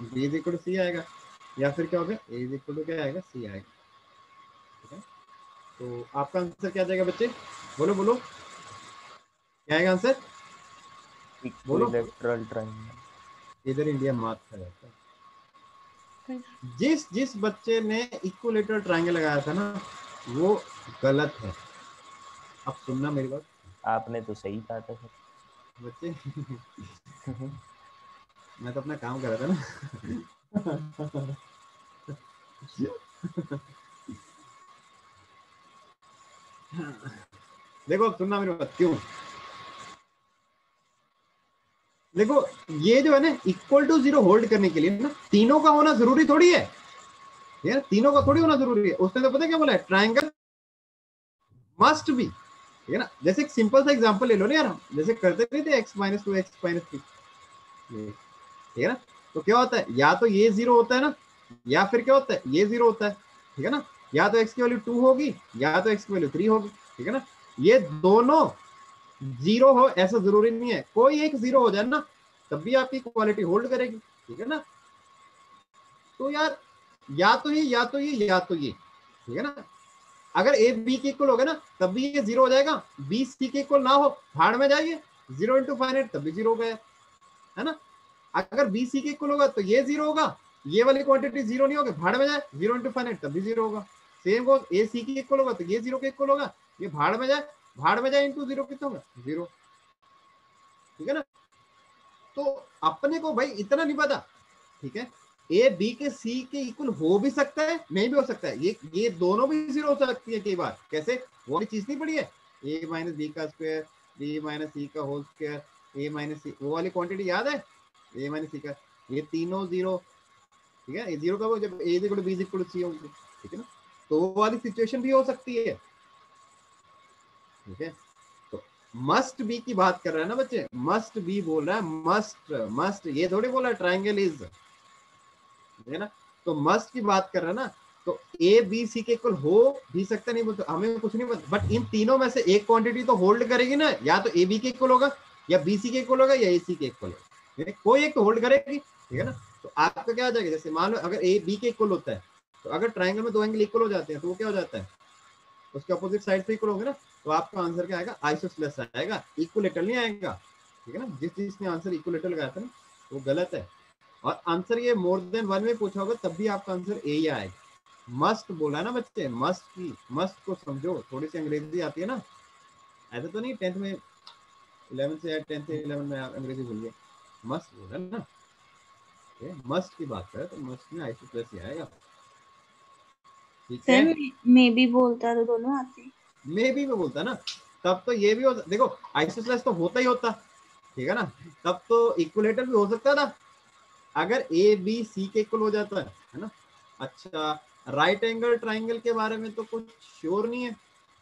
b is equal to c आएगा, या फिर क्या होगा? a इज इक्वल टू क्या आएगा? सी आएगा। ठीक है, तो आपका आंसर क्या आ जाएगा बच्चे? बोलो बोलो, क्या आएगा आंसर? बोलो। Equilateral triangle. इधर इंडिया मार्क कर जाता है। जिस जिस बच्चे ने इक्विलैटरल ट्रायंगल लगाया था ना, वो गलत है। अब सुनना मेरी बात आपने तो सही कहा था सर। बच्चे। मैं तो अपना काम कर रहा था ना। देखो अब सुनना मेरी बात, क्यों? देखो ये जो है ना इक्वल टू जीरो होल्ड करने के लिए ना तीनों का होना जरूरी थोड़ी है यार, तीनों का थोड़ी होना जरूरी है। उसने तो पता क्या बोला है, ट्रायंगल मस्ट बी, ठीक है ना। जैसे एक सिंपल सा एग्जांपल ले लो ना यार, हम जैसे करते नहीं थे x माइनस 2 x माइनस 3, ठीक है ना। तो क्या होता है, या तो ये जीरो होता है ना, या फिर क्या होता है ये जीरो होता है, ठीक है ना। या तो x की वैल्यू 2 होगी या तो x की वैल्यू 3 होगी, ठीक है ना। ये दोनों जीरो हो ऐसा जरूरी नहीं है, कोई एक जीरो हो जाए ना तब भी आपकी क्वालिटी होल्ड करेगी, ठीक है ना। तो यार या तो ये या तो ये या तो ये, ठीक है ना। अगर ए बी के इक्वल होगा ना तब भी ये जीरो हो जाएगा, बी सी के इक्वल ना हो भाड़ में जाइए, जीरो इंटू फाइनाइट तब भी जीरो हो गया, है ना। अगर बी सी के इक्वल होगा तो ये जीरो होगा, ये वाली क्वांटिटी जीरो नहीं होगी भाड़ में जाए, जीरो इंटू फाइनाइट तब भी जीरो होगा। सेम गोज ए सी के इक्वल होगा तो ये जीरो के इक्वल होगा, ये भाड़ में जाए इंटू जीरो कितना होगा जीरो, ठीक है ना। तो अपने को भाई इतना नहीं पता, ठीक है। ए बी के सी के इक्वल हो भी सकता है नहीं भी हो सकता है, ये दोनों भी जीरो हो सकती है कई बार। कैसे, वो वाली चीज नहीं पड़ी है, ए माइनस बी का स्क्वायर बी माइनस सी का होल स्क्वायर ए माइनस सी, वो वाली क्वांटिटी याद है, ए माइनस सी का, ये तीनों जीरो, ठीक है। ए जीरो का वो जब ए इक्वल बी इक्वल सी होगी, ठीक है ना। तो वो वाली सिचुएशन भी हो सकती है, ठीक है। तो मस्ट बी की बात कर रहा है ना बच्चे, मस्ट बी बोल रहा है, मस्ट मस्ट, ये थोड़ी बोला है ट्राइंगल इज, है ना। तो मस्ट की बात कर रहा है ना, तो ए बी सी के इक्वल हो भी सकता नहीं, बोलते हमें कुछ नहीं पता, बट इन तीनों में से एक क्वांटिटी तो होल्ड करेगी ना, या तो ए बी के इक्वल होगा या बी सी के इक्वल होगा या ए सी के इक्वल होगा, कोई एक तो होल्ड करेगी, ठीक है ना। तो आपका क्या आ जाएगा, जैसे मान लो अगर ए बी के इक्वल होता है तो अगर ट्राइंगल में दो एंगल इक्वल हो जाते हैं तो वो क्या हो जाता है, उसके अपोजिट साइड से इक्वल होंगे ना, तो आपका आंसर क्या आएगा, आइसोसेलेस आएगा, इक्विलेटरल नहीं आएगा, ठीक है ना। जिस चीज ने आंसर इक्विलेटरल लगाया था ना वो गलत है, और आंसर ये मोर देन वन में पूछा होगा तब भी आपका आंसर ए ही आएगा। मस्ट बोला ना बच्चे, मस्ट की, मस्ट को समझो, थोड़ी सी अंग्रेजी आती है ना, ऐसा तो नहीं 10th में 11 से या 10th से 11 में आप अंग्रेजी भूल गए, मस्ट बोला ना, मस्ट की बात करें तो मस्ट में आइसोसेलेस ही आएगा, ठीक है। सर मैं भी बोलता तो दोनों आते। मे भी मैं बोलता ना, तब तो ये भी हो, देखो आइसोसेलेस तो होता ही होता, ठीक है ना, तब तो इक्विलेटर भी हो सकता था अगर ए बी सी के इक्वल हो जाता है ना। अच्छा, राइट एंगल ट्राइंगल के बारे में तो कुछ श्योर नहीं है,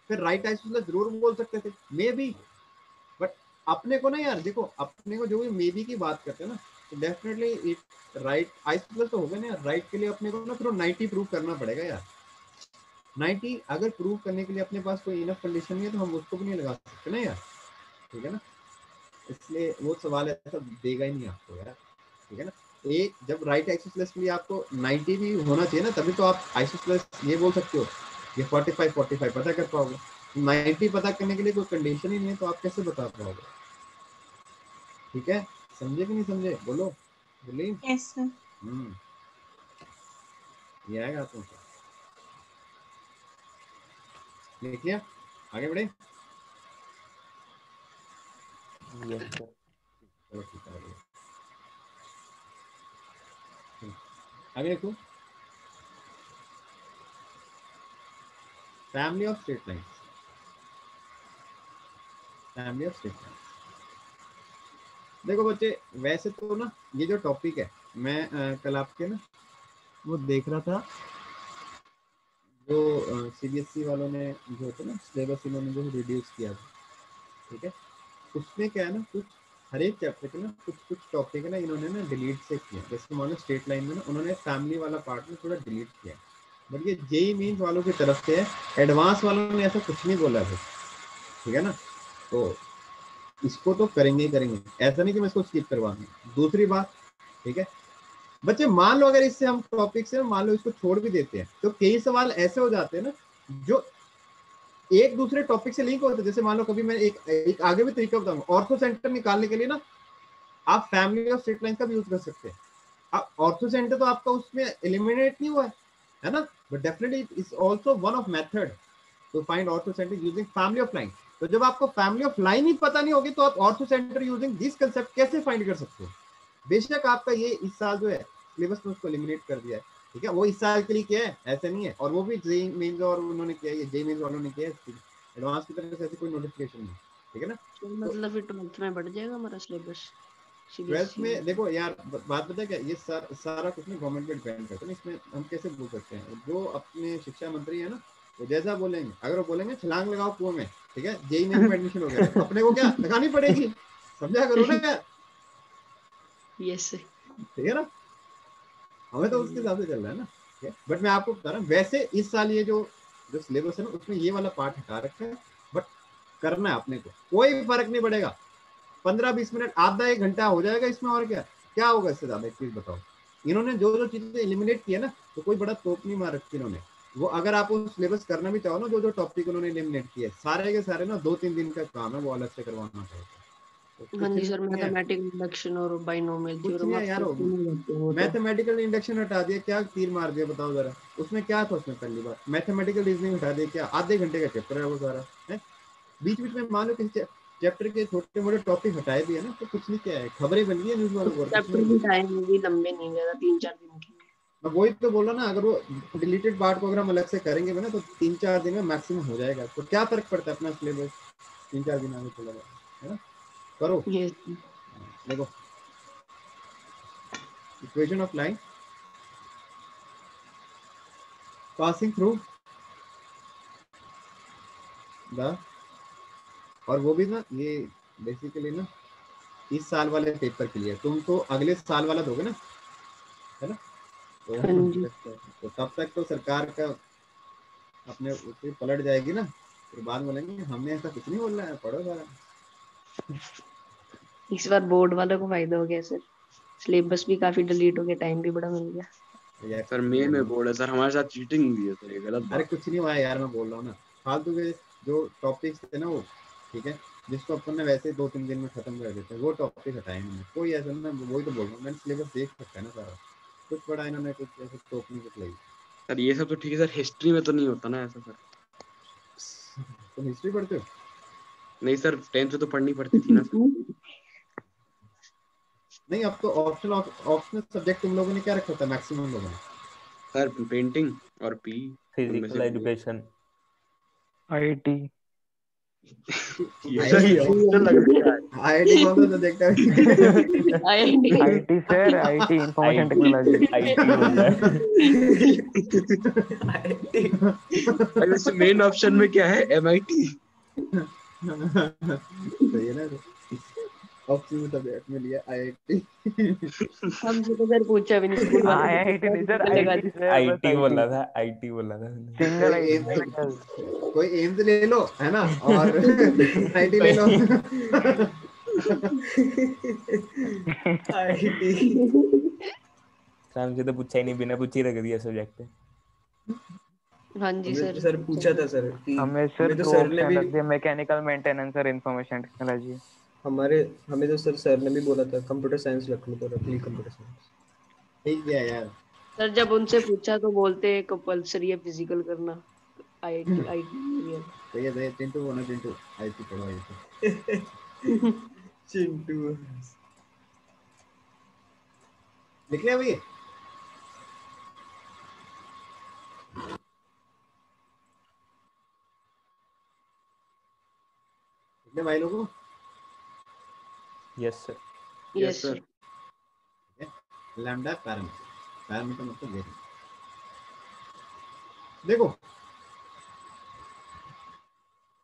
फिर राइट आइसोसेलेस जरूर बोल सकते थे मे बी, बट अपने को ना यार देखो, अपने को जो भी मे बी की बात करते हैं ना तो डेफिनेटली इट राइट आइसोसेलेस तो होगा ना यार, राइट के लिए अपने को ना फिर 90 प्रूव करना पड़ेगा यार, 90 अगर प्रूव करने के लिए अपने पास कोई इनफ कंडीशन नहीं है तो हम उसको भी नहीं लगा सकते ना यार, ठीक है ना। इसलिए वो सवाल ऐसा देगा ही नहीं आपको यार, ठीक है ना। एक जब राइट आइसोसेलेस के लिए आपको 90 भी होना चाहिए ना, तभी तो आप आइसोसेलेस ये बोल सकते हो, ये 45 पता कर पाओगे, 90 पता करने के लिए कोई कंडीशन ही नहीं है तो आप कैसे बता पाओगे, ठीक है। समझे कि नहीं समझे, बोलो बोलिए। Yes sir. ये आएगा आपको, देखिए आगे बढ़े, यस सर। चलो ठीक है आगे देखो, family of straight lines, family of straight lines. देखो बच्चे वैसे तो ना ये जो टॉपिक है मैं कल आपके ना वो देख रहा था, जो सीबीएसई वालों ने जो होता है ना सिलेबस इन्होंने जो रिड्यूस किया था, ठीक है। उसमें क्या है ना, कुछ हर एक चैप्टर के ना कुछ कुछ टॉपिक है ना इन्होंने ना डिलीट से किया, जैसे मान लो स्ट्रेट लाइन में ना उन्होंने फैमिली वाला पार्ट में थोड़ा डिलीट किया, बट ये जेई मीन्स वालों की तरफ से है, एडवांस वालों ने ऐसा कुछ नहीं बोला है, ठीक है ना। तो इसको तो करेंगे ही करेंगे, ऐसा नहीं कि मैं इसको स्किप करवाऊंगा। दूसरी बात, ठीक है बच्चे, मान लो अगर इससे हम टॉपिक से मान लो इसको छोड़ भी देते हैं तो कई सवाल ऐसे हो जाते हैं ना जो एक दूसरे टॉपिक से लिंक होते हैं। जैसे मान लो कभी मैं एक आगे भी तरीका बताऊंगा, ऑर्थो सेंटर निकालने के लिए ना आप फैमिली और स्ट्रेट लाइन का भी यूज कर सकते हैं। अब ऑर्थो सेंटर तो आपका उसमें एलिमिनेट नहीं हुआ है ना, but definitely it's also one of method to find orthocentre using family of line. तो जब आपको फैमिली ऑफ लाइन ही पता नहीं होगी तो आप ortho centre using this concept कैसे फाइंड कर सकते हो। बेशक आपका ये इस साल जो है सिलेबस में उसको एलिमिनेट कर दिया है, ठीक है, वो इस साल के लिए किया है ऐसे नहीं है, और वो भी जेई मेंस और उन्होंने किया है, जेई मेंस वालों ने किया है, एडवांस की तरफ से ऐसी कोई नोटिफिकेशन नहीं, ठीक है ना। मतलब फिर 12th में बढ़ जाएगा हमारा सिलेबस। ट्वेल्थ में देखो यार बात पता है क्या, ये सारा कुछ ना गवर्नमेंट पे डिपेंड करता है। इसमें हम कैसे बोल सकते हैं, जो अपने शिक्षा मंत्री है ना, वो जैसा बोलेंगे, अगर वो बोलेंगे छलांग लगाओ कुएं में, ठीक है, जेई में एडमिशन हो गया, तो अपने को क्या लगानी पड़ेगी, समझा करो ना यार। यस ठीक है ना, हमें तो उसके हिसाब से चल रहा है ना। बट मैं आपको बता रहा हूँ, वैसे इस साल ये जो सिलेबस है ना, उसमें ये वाला पार्ट हटा रखा है, बट करना है अपने को, कोई फर्क नहीं पड़ेगा। 15-20 मिनट, आधा एक घंटा हो जाएगा इसमें, और क्या होगा इससे ज्यादा। एक चीज बताओ, इन्होंने जो जो चीजें एलिमिनेट की है ना, तो कोई बड़ा तोप नहीं मार रखी इन्होंने। वो अगर आप उस सिलेबस करना भी चाहो ना, जो जो टॉपिक उन्होंने एलिमिनेट किए, सारे के सारे ना 2-3 दिन का काम है, वो अलग से करवाना पड़ेगा। हाँ जी सर, मैथमेटिकल इंडक्शन और बाइनोमियल कुछ नहीं है यार, मैथमेटिकल इंडक्शन हटा दिया, क्या तीर मार दिया बताओ जरा, उसमें क्या था, उसमें पहली बार मैथमेटिकल रीजनिंग हटा दिया, क्या आधे घंटे का चैप्टर है वो सारा है। बीच बीच में मान लो किसी चैप्टर के छोटे मोटे टॉपिक हटाए भी है ना, तो कुछ नहीं, क्या है, खबरें बन गई है न्यूज़ वालों को। चैप्टर भी टाइम भी लंबे नहीं ज्यादा, 3-4 दिन के। मैं वही तो बोल रहा ना, अगर वो डिलीटेड पार्ट को अगर हम अलग से करेंगे भी ना, तो 3-4 दिन में मैक्सिमम हो जाएगा। तो क्या फर्क पड़ता है, अपना सिलेबस 3-4 दिन आगे चला जाए, है ना। करो देखो, equation of line passing through the, और वो भी ना, ये बेसिकली ना इस साल वाले पेपर के लिए, तुम तो अगले साल वाला दोगे ना, है ना। तो तब तक तो सरकार का अपने ऊपर पलट जाएगी ना, फिर बाद में बोलेंगे हमने ऐसा कुछ नहीं बोलना है, पढ़ो सारा। इस बार बोर्ड वालों को फायदा हो गया सर, सिलेबस भी काफी डिलीट हो गया, टाइम भी बड़ा मिल गया। सर मई में बोर्ड है सर, हमारे साथ चीटिंग हुई है सर, ये गलत बात। अरे कुछ नहीं हुआ यार, मैं बोल रहा हूँ ना, फालतू के जो टॉपिक्स थे ना वो, ठीक है, जिसको अपन ने वैसे 2-3 दिन में खत्म कर देते हैं, वो टॉपिक हटाए इन्होंने। कोई ऐसा ना, वही तो बोल रहा हूँ, मैंने सिलेबस देख सकता है ना सारा कुछ पढ़ा इन्होंने, कुछ ऐसे टॉप नहीं कुछ लगी। सर ये सब तो ठीक है सर, हिस्ट्री में तो नहीं होता ना ऐसा सर। तुम हिस्ट्री पढ़ते हो? नहीं सर, 10th में तो पढ़नी पड़ती थी ना सर। नहीं, अब तो ऑप्शनल सब्जेक्ट तुम लोगों ने क्या रखा था मैक्सिमम लोगों ने? सर पेंटिंग और पी, फिजिकल एजुकेशन, आईटी। सही ऑप्शन लग रहा है। आईआईटी कौन सा सब्जेक्ट है? IT sir, IT information technology. IT बोल रहा है। वैसे मेन ऑप्शन में क्या है, एमआईटी। सही है ना, ऑप्शनल सब्जेक्ट में लिया आईआईटी। हमसे तो सर पूछा भी नहीं स्कूल वाले से, आईआईटी नहीं सर, लगा दी। आईटी सर, बस आईटी बोला आईटी, था, आईटी बोला था मैंने। सिंगल कोई एम्स ले लो, है ना, और आईटी ले लो। आईटी हमसे तो पूछा ही नहीं, बिना पूछे रख दिया सब्जेक्ट। हाँ जी हमने सर, सर पूछा था सर कि हमें सर हमें तो 2 सर ने ऑप्शन भी, रख दिया, मैकेनिकल मेंटेनेंस और इंफॉर्मेशन टेक्नोलॉजी। हमें तो सर ने भी बोला था कंप्यूटर साइंस रख लो, तो रख ली कंप्यूटर साइंस। ठीक है यार। सर जब उनसे पूछा तो बोलते हैं कंपलसरी है फिजिकल करना, आईटी आईटी। सही है चिंटू, बोलो चिंटू, आईटी पढ़ो आईटी। चिंटू लिख लिया भैया? कितने भाई लोगों? Yes sir. Yes sir. Lambda parameter मतलब ये देखो,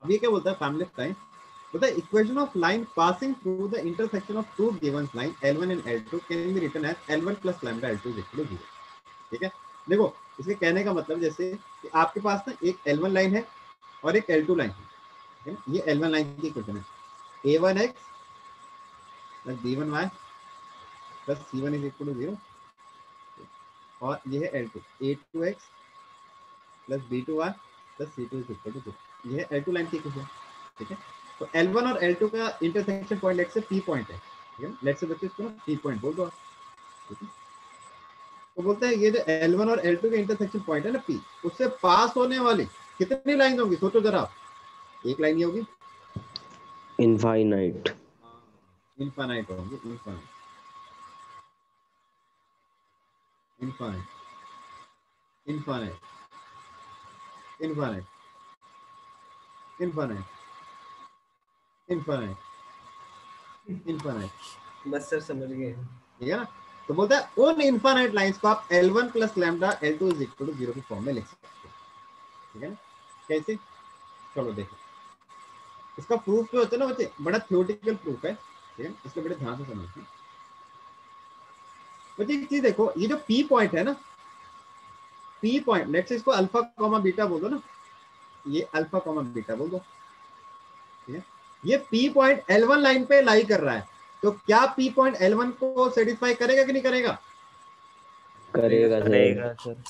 अब ये क्या बोलता है, फैमिली टाइम बोलता है equation of line passing through the intersection of two given line L1 and L2 can be written as L1 plus lambda L2 is equal to 0। ठीक है, देखो इसके कहने का मतलब जैसे कि आपके पास ना एक L1 लाइन है और एक L2 लाइन है, ये L1 लाइन की इक्वेशन है, a1x plus b1y plus c1 is equal to 0, और ये है L2 a2x plus b2y plus c2 is equal to 0, ये है L2 लाइन की इक्वेशन। ठीक है, तो L1 और L2 का intersection point let's say P point है, ठीक है, लेट्स से बच्चे इसको ना P पॉइंट बोल दो। ठीक है, तो बोलते हैं ये जो L1 और L2 का इंटरसेक्शन पॉइंट है ना P, उससे पास होने वाली कितनी लाइन होंगी, सोचो जरा। एक लाइन ही होगी, इनफाइनाइट। इनफाइनाइट होंगी, infinite infinite infinite infinite infinite infinite infinite बस सर समझ गए। ठीक है ना। तो बोलता है उन इनफाइनाइट लाइंस को आप L1 plus lambda L2 is equal to 0 की फॉर्म में लिख सकते हो। ठीक है ना। कैसे, चलो देखो इसका प्रूफ जो होता है ना बच्चे, बड़ा थ्योरेटिकल प्रूफ है। ठीक है, इसको बड़े ध्यान से समझते हैं बच्चे। एक चीज देखो, ये जो P पॉइंट है ना, P पॉइंट लेट्स से इसको अल्फा कॉमा बीटा बोल दो ना, ये अल्फा कॉमा बीटा बोल दो। ठीक है, ये P पॉइंट L1 लाइन पे लाई कर रहा है, तो क्या P पॉइंट L1 को सेटिस्फाई करेगा कि नहीं करेगा? करेगा सर। करेगा sir.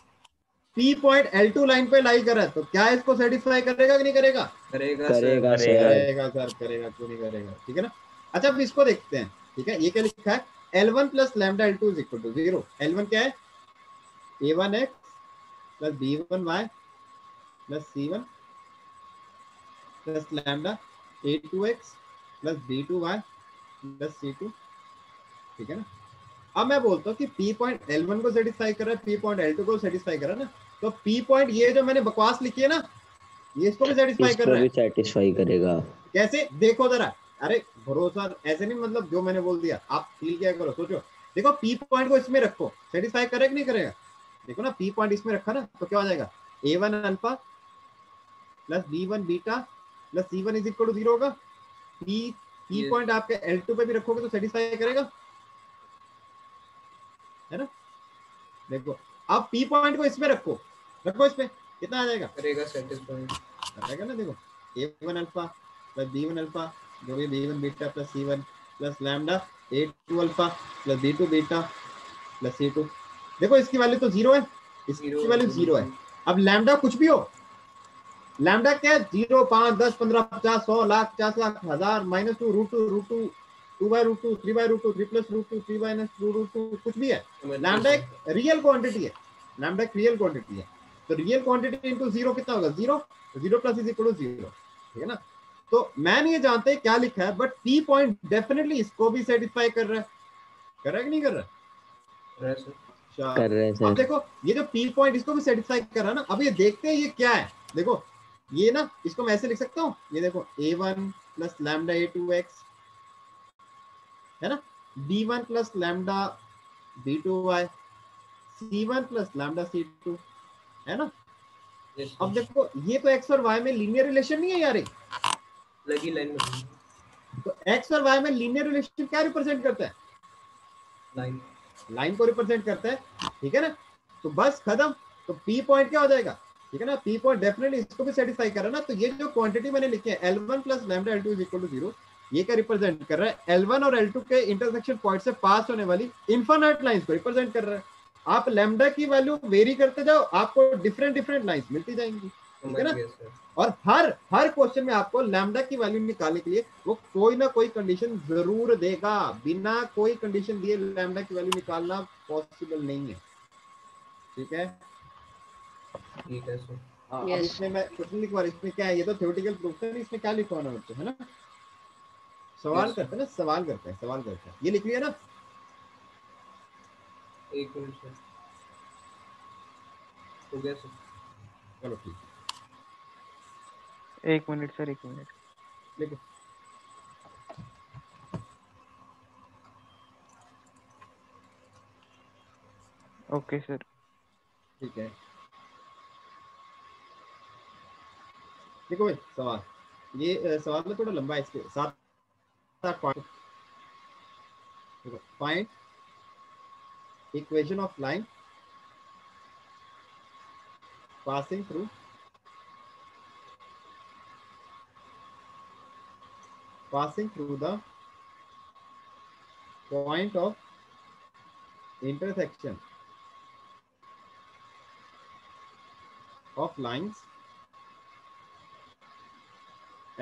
P point L2 line पे लाई कर रहा है, तो क्या इसको सेटिस्फाई करेगा कि नहीं करेगा? करेगा करेगा सर। करेगा। सर। करेगा सर, करेगा, क्यों नहीं करेगा। ठीक है ना। अच्छा अब इसको देखते हैं। ठीक है, ये क्या लिखा है, L1 plus lambda L2 is equal to 0। L1 क्या है, A1x plus B1y plus C1 plus lambda A2x plus B2y plus C2। ठीक है ना। अब मैं बोलता हूँ कि P पॉइंट L1 को सेटिस्फाई कर रहा है, P पॉइंट L2 को सेटिस्फाई कर रहा है ना, तो P पॉइंट ये जो मैंने बकवास लिखी है ना, ये इसको भी सेटिस्फाई कर इसको रहा भी है। सेटिस्फाई करेगा। कैसे, देखो जरा। अरे भरोसा ऐसे नहीं, मतलब जो मैंने बोल दिया आप फील क्या करो, सोचो। देखो P पॉइंट को इसमें रखो, सेटिस्फाई करेगा कि नहीं करेगा? देखो ना, P पॉइंट इसमें रखा ना, तो क्या हो जाएगा, A1 alpha plus B1 beta plus C1 is equal to 0 होगा। P पॉइंट आपके L2 पे भी रखोगे तो सेटिस्फाई करेगा, है ना। देखो अब P पॉइंट को इसमें रखो, रखो इसमें, कितना आ जाएगा? करेगा सेटिस्फाई। आ जाएगा ना। देखो A1 alpha plus B1 alpha, जो भी B1 beta plus C1 plus lambda A2 alpha plus B2 beta plus C2। देखो इसकी वैल्यू तो 0 है, इसकी वैल्यू 0 है। अब लैम्डा कुछ भी हो, लैम्डा क्या है, 0, 5, 10, 15, 50, 100, लाख, 50 लाख, हजार, -2 √2 2/√2 3/√2 3 + √2 3 - √2 कुछ भी है। लैम्डा एक रियल क्वांटिटी है, लैम्डा एक रियल क्वांटिटी है। तो रियल क्वांटिटी इनटू 0 कितना होगा, 0। 0 प्लस इज इक्वल टू 0। ठीक है ना। तो मैं नहीं जानते क्या लिखा है, बट P पॉइंट डेफिनेटली इसको भी सेटिस्फाई कर रहा है। कर रहा है कि नहीं कर रहा? कर रहे हैं अब सर। देखो ये जो P पॉइंट इसको भी सेटिस्फाई कर रहा है ना। अब ये देखते हैं ये क्या है। देखो ये ना, इसको मैं ऐसे लिख सकता हूँ, ये देखो A1 प्लस लैम्डा A2x है ना, B1 plus lambda B2y, C1 plus lambda C2 है ना। अब देखो ये तो x और y में लीनियर रिलेशन नहीं है यार, लगी लाइन में तो x और y में लीनियर रिलेशन क्या रिप्रेजेंट करता है, लाइन। लाइन को रिप्रेजेंट करता है। ठीक है ना। तो बस खत्म। तो P पॉइंट क्या हो जाएगा, ठीक है ना। P पॉइंट डेफिनेटली इसको भी सेटिस्फाई कर रहा है ना। तो ये जो क्वांटिटी मैंने लिखी है L1 plus lambda L2 is equal to 0, ये क्या रिप्रेजेंट कर रहा है, L1 और L2 के इंटरसेक्शन पॉइंट से पास होने वाली इनफाइनाइट लाइंस को रिप्रेजेंट कर रहा है। आप लैम्डा की वैल्यू वेरी करते जाओ, आपको डिफरेंट डिफरेंट लाइंस मिलती जाएंगी। ठीक है ना। और हर क्वेश्चन में आपको लैम्डा की वैल्यू निकालने के लिए वो कोई ना कोई कंडीशन जरूर देगा। बिना कोई कंडीशन दिए लैम्डा की वैल्यू निकालना पॉसिबल नहीं है। ठीक है। ठीक है सर। अब यस। इसमें मैं क्वेश्चन लिखवा, इसमें क्या है, ये तो थ्योरेटिकल प्रूफ है, इसमें क्या लिखवाना बच्चे, है ना। सवाल Yes, करते हैं ना, सवाल करते हैं, सवाल करते हैं। ये लिख लिया ना। एक मिनट सर, हो गया सर। चलो ठीक एक मिनट सर, एक मिनट। है, लिखो। Okay sir. ठीक है, देखो भाई सवाल, ये सवाल में थोड़ा लंबा है, इसके 7-8 part. Find equation of line passing through the point of intersection of lines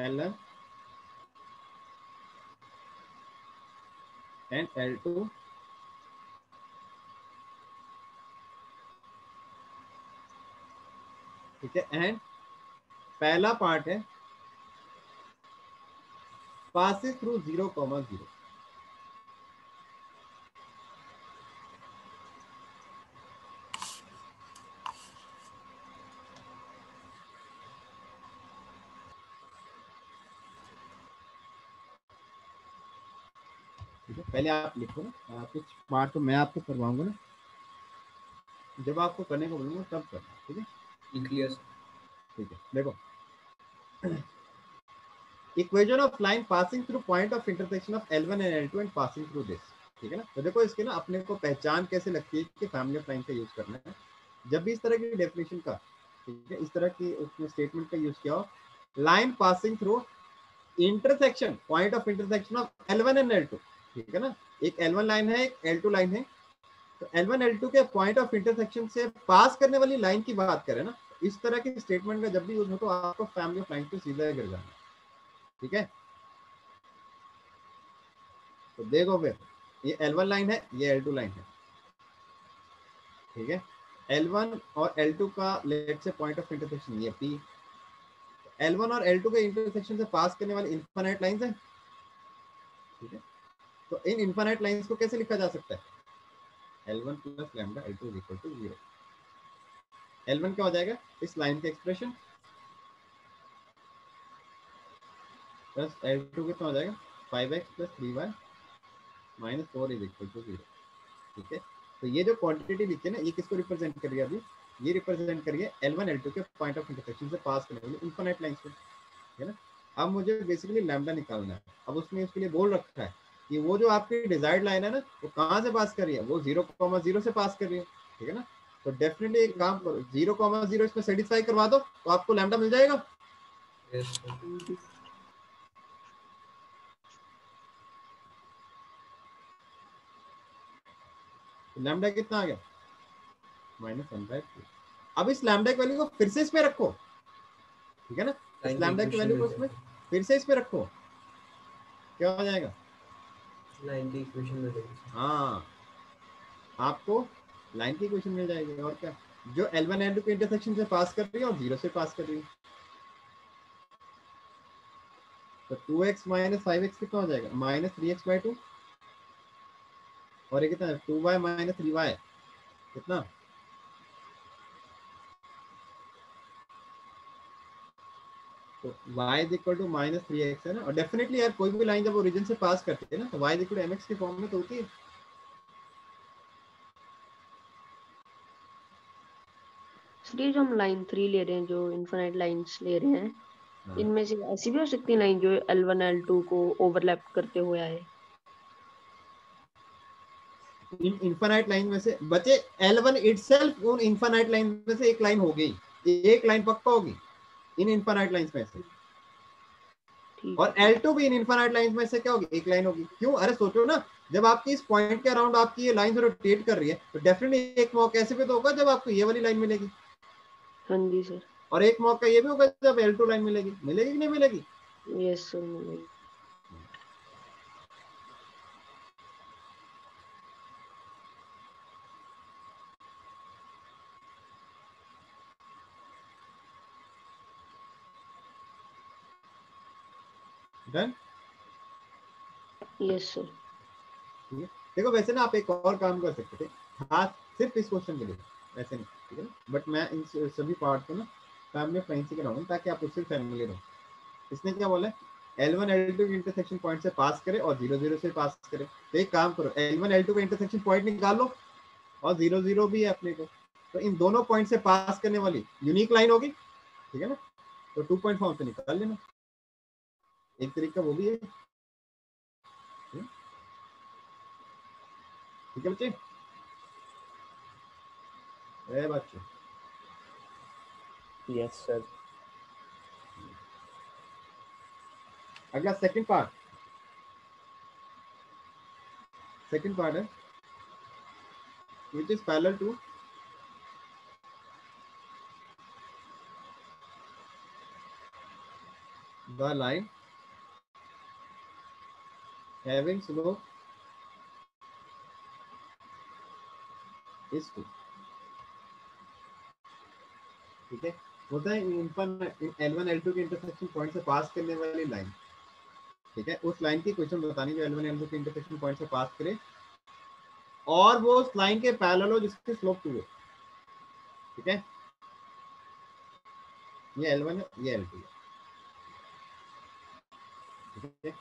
L1 and L2 ठीक है। एंड पहला पार्ट है passes through 0,0। ठीक है, पहले आप लिखो ना, कुछ पार्ट तो मैं आपको करवाऊंगा ना, जब आपको करने को बोलूंगा तब करना, ठीक है। क्लियर। ठीक है, देखो equation of line passing through point of intersection of L1 and L2 and passing through this, ठीक है ना। तो देखो इसके ना अपने को पहचान कैसे लगती है कि फैमिली ऑफ लाइन का यूज करना है जब भी इस तरह की डेफिनेशन का, ठीक है, इस तरह की उसमें स्टेटमेंट का यूज किया हो, line passing through intersection point of intersection of L1 and L2, ठीक है ना। एक L1 लाइन है, एक L2 लाइन है, तो L1 L2 के पॉइंट ऑफ इंटरसेक्शन से पास करने वाली लाइन की बात करें ना, इस तरह की स्टेटमेंट का जब भी यूज हो तो आपको फैमिली ऑफ लाइन पे सीधा गिर जाना, ठीक है। तो देखो फिर ये L1 लाइन है, ये L2 लाइन है, ठीक है। L1 और L2 का लेट से पॉइंट ऑफ इंटरसेक्शन ये P, L1 और L2 के इंटरसेक्शन से पास करने वाली इनफाइनाइट लाइंस है, ठीक है। तो इन इनफाइनाइट लाइंस को कैसे लिखा जा सकता है, L1 plus lambda L2 is equal to 0। L1 क्या हो जाएगा, इस लाइन का एक्सप्रेशन, प्लस L2 कितना हो जाएगा 5x plus 3y minus 4 is equal to 0, ठीक है। तो ये जो क्वांटिटी लिखी है ना, ये किसको रिप्रेजेंट कर रही है, अभी ये रिप्रेजेंट करिए L1 L2 के पॉइंट ऑफ इंटरसेक्शन से पास करने वाली इनफाइनाइट लाइंस को, है ना। अब मुझे बेसिकली लैम्डा निकालना है। अब उसने उसके लिए बोल रखा है कि वो जो आपकी डिजायर्ड लाइन है ना, वो कहाँ से पास कर रही है, वो 0,0 से पास कर रही है, ठीक है ना। तो डेफिनेटली एक काम करो, 0,0 इसमें सेटिस्फाई करवा दो तो आपको लैम्डा मिल जाएगा। लैम्डा कितना आ गया, -1/2। अब इस लैम्डा की वैल्यू को फिर से इसमें रखो, ठीक है ना। इस लैम्डा की वैल्यू को इसमें फिर से इसमें रखो, क्या हो जाएगा, लाइन की इक्वेशन मिल जाएगी। हाँ, आपको लाइन की इक्वेशन मिल जाएगी, और क्या, जो L1 L2 के इंटरसेक्शन से पास कर रही है और 0 से पास कर रही है। तो 2x माइनस 5x कितना हो जाएगा, -3x/2, और ये कितना है 2y माइनस 3y कितना, तो y is equal to -3x है ना। और डेफिनेटली यार कोई भी लाइन जब ओरिजिन से पास करती है ना, तो y is equal to mx के फॉर्म में तो होती है। इसलिए जो हम लाइन 3 ले रहे हैं, जो इनफाइनाइट लाइंस ले रहे हैं, हाँ। इनमें से ऐसी भी हो सकती है लाइन जो L1 L2 को ओवरलैप करते हुए आए। इन इनफाइनाइट लाइन में से बचे L1 इटसेल्फ उन इनफाइनाइट लाइन में से एक लाइन होगी, एक लाइन पक्का होगी इन इनफाइनाइट लाइंस में से, और L2 भी इन इनफाइनाइट लाइंस में से क्या होगी, एक लाइन होगी। क्यों, अरे सोचो ना, जब आपकी इस पॉइंट के अराउंड आपकी ये लाइन रोटेट कर रही है, तो डेफिनेटली एक मौका ऐसे भी तो होगा जब आपको ये वाली लाइन मिलेगी। हाँ जी सर। और एक मौका ये भी होगा जब L2 लाइन मिलेगी, मिलेगी कि नहीं मिलेगी। यस सर, मिलेगी। डन। Yes sir. ठीक है, देखो वैसे ना आप एक और काम कर सकते थे, हाँ, सिर्फ इस क्वेश्चन के लिए, वैसे नहीं, ठीक है ना। बट मैं इन सभी पार्ट को ना फैमिली ऑफ लाइन से कराऊंगा ताकि आप उससे फैमिली रहो। इसने क्या बोला है, L1 L2 के इंटरसेक्शन पॉइंट से पास करे और 0 0 से पास करे। तो एक काम करो, L1 L2 का इंटरसेक्शन पॉइंट निकाल लो, और 0 0 भी है अपने को, तो इन दोनों पॉइंट से पास करने वाली यूनिक लाइन होगी, ठीक है ना। तो 2 पॉइंट फॉर्म से निकाल लेना, एक तरीका वो भी है, ठीक है बच्चे। बच्चे यस सर। अगला सेकंड पार्ट है which is parallel to the line having slope is 2, ठीक है। होता है L1 L2 के इंटरसेक्शन पॉइंट से पास करने वाली लाइन, ठीक है, उस लाइन की क्वेश्चन बतानी जो L1 L2 के इंटरसेक्शन पॉइंट से पास करे और वो उस लाइन के पैरेलल हो जिसकी स्लोप 2 है, ठीक है। ये L1 है, ये L2 है, ठीक है।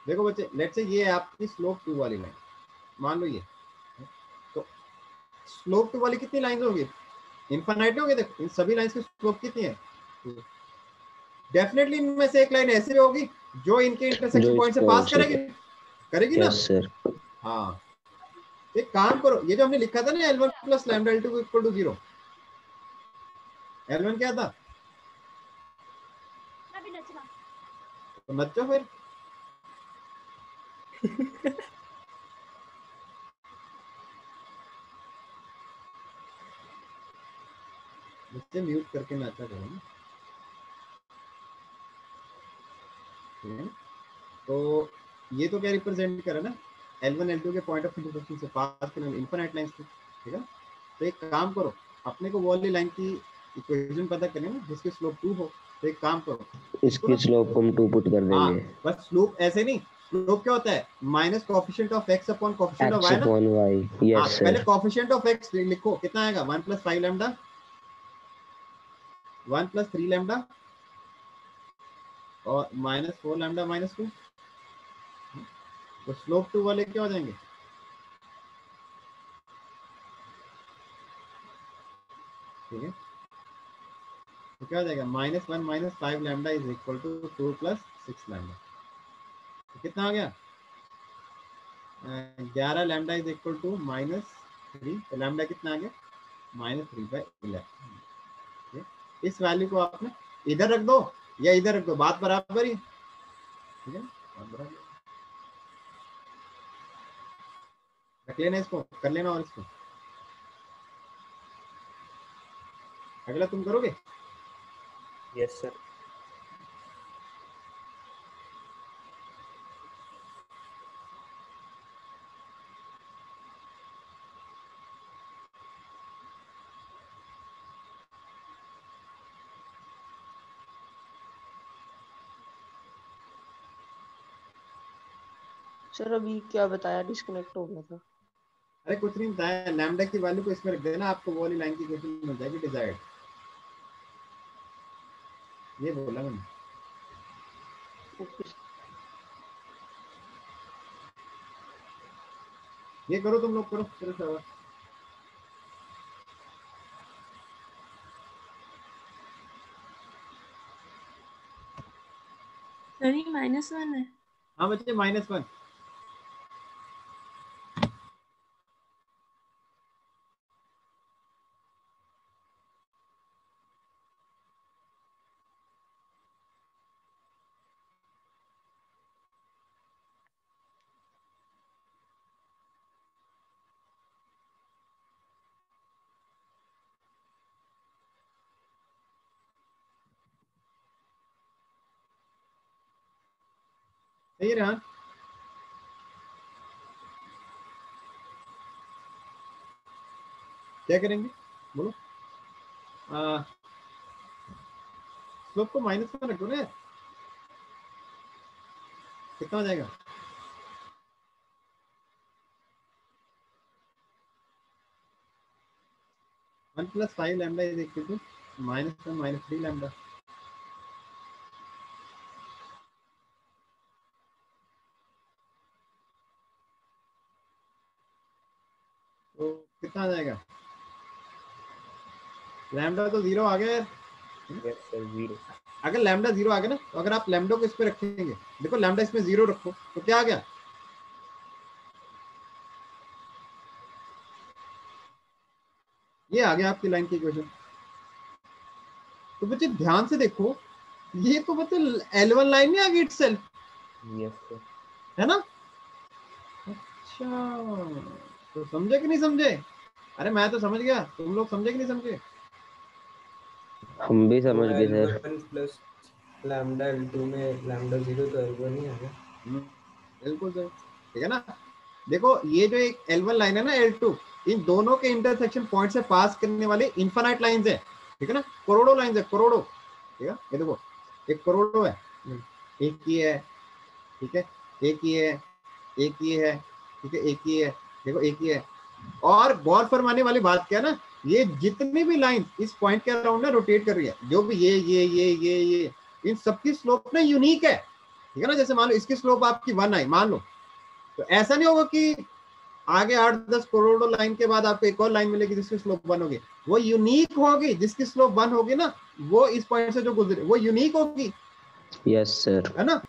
देखो बच्चे, लेट्स से ये है आपकी स्लोप 2 वाली लाइन, मान लो ये, तो स्लोप 2 वाली कितनी लाइन होगी? इनफाइनाइट होगी। देखो इन सभी लाइंस की स्लोप कितनी है? डेफिनेटली इनमें से एक लाइन ऐसी होगी जो इनके इंटरसेक्शन पॉइंट से पास करेगी ना। Yes sir. हाँ, एक काम करो, ये जो हमने लिखा था ना L1 plus lambda L2 equal to 0, L1 क्या था? तो नचो फिर। बच्चे म्यूट करके नाचा करो ना। तो ये तो क्या रिप्रेजेंट करे ना, L1 L2 के पॉइंट ऑफ इंटरसेक्शन से पास करने में इनफाइनाइट लाइंस थी, ठीक है। तो एक काम करो, अपने को वो वाली लाइन की इक्वेशन पता करनी है जिसकी स्लोप 2 हो। तो एक काम करो, इसकी स्लोप को हम 2 पुट कर हाँ, देंगे। बस स्लोप ऐसे नहीं, स्लोप क्या होता है? Minus coefficient of x upon coefficient of y x ना। अपॉन y, यस पहले सर। कोएफिशिएंट ऑफ x लिखो, कितना आएगा? 1 प्लस 5 लैम्डा, 1 प्लस 3 लैम्डा और माइनस 4 लैम्डा माइनस 2। तो स्लोप 2 वाले क्या हो जाएंगे? ठीक है, तो क्या हो जाएगा? -1 minus 5 lambda is equal to 2 plus 6 lambda. तो कितना आ गया? 11 लैम्डा इज इक्वल टू -3। तो लैम्डा कितना आ गया? -3/11। इस वैल्यू को आपने इधर रख दो या इधर रख दो, बात बराबर ही, ठीक है, बात बराबर। रख लेना, इसको कर लेना और इसको अगला तुम करोगे। Yes sir. सर अभी क्या बताया, डिस्कनेक्ट हो गया था। अरे कुछ नहीं बताया, लैम्डा की वैल्यू को इसमें रख देना, आपको वो वाली लाइन की इक्वेशन मिल जाएगी डिजायर्ड। ये बोला मैंने। ये करो, तुम लोग करो, चलो शाबाश। सर ये -1 है। हाँ बच्चे, -1। सही है रेहान। क्या करेंगे बोलो? स्लोप को माइनस में रख दो ना, कितना हो जाएगा? One plus 5 lambda is equal to -1 minus 3 lambda. तो कितना आ जाएगा? लैम्डा तो 0 आ गया। Yes sir, 0। अगर लैम्डा 0 आ गया ना, तो अगर आप लैम्डा को इस पे रखेंगे, देखो लैम्डा इसमें 0 रखो तो क्या आ गया? ये आ गया आपकी लाइन की इक्वेशन। तो बच्चे ध्यान से देखो, ये तो बच्चे L1 लाइन नहीं आ गई इटसेल्फ, यस सर। है ना? अच्छा, तो समझे कि नहीं समझे? अरे मैं तो समझ गया, तुम लोग समझे कि नहीं समझे? हम भी समझ गए sir. L1 plus lambda L2 में लैम्डा 0 तो L1 ही आ गया। बिल्कुल सही, ठीक है ना। देखो ये जो एक L1 लाइन है ना, L2, इन दोनों के इंटरसेक्शन पॉइंट से पास करने वाले इनफाइनाइट लाइंस है, ठीक है ना, करोड़ों लाइंस है, करोड़ों, ठीक है। ये देखो एक करोड़ों है, एक ही है, ठीक है, एक ही है, एक ही है, ठीक है, एक ही है, देखो एक ही है। और गौर फरमाने वाली बात क्या है ना, ये जितनी भी लाइन इस पॉइंट के अराउंड ना रोटेट कर रही है, जो भी ये इन सबकी स्लोप ना यूनिक है, ठीक है ना। जैसे मान लो इसकी स्लोप आपकी 1 आई मान लो, तो ऐसा नहीं होगा कि आगे 8-10 करोड़ लाइन के बाद आपको एक और लाइन मिलेगी जिसकी स्लोप 1 होगी। वो यूनिक होगी, जिसकी स्लोप 1 होगी ना, वो इस पॉइंट से जो गुजरे वो यूनिक होगी। Yes sir. है ना।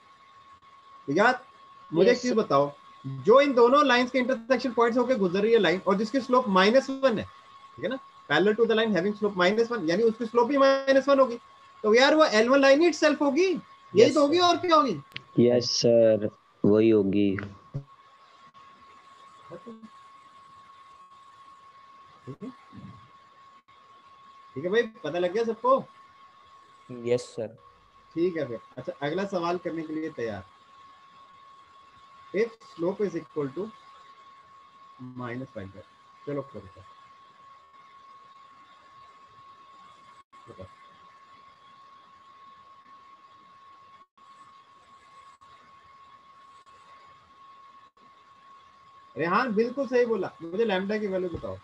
यार मुझे एक चीज बताओ, जो इन दोनों लाइंस के इंटरसेक्शन पॉइंट से होकर गुजर रही है लाइन और जिसकी स्लोप -1 है, ठीक है ना, parallel to the line having slope -1, यानी उसकी स्लोप भी -1 होगी, तो यार वो L1 लाइन ही इटसेल्फ होगी। यही तो होगी, और क्या होगी? यस सर, वही होगी। ठीक है भाई, पता लग गया सबको? Yes sir. ठीक है फिर। अच्छा, अगला सवाल करने के लिए तैयार। If slope is equal to -5, चलो करो। रेहान बिल्कुल सही बोला, मुझे लैम्डा की वैल्यू बताओ।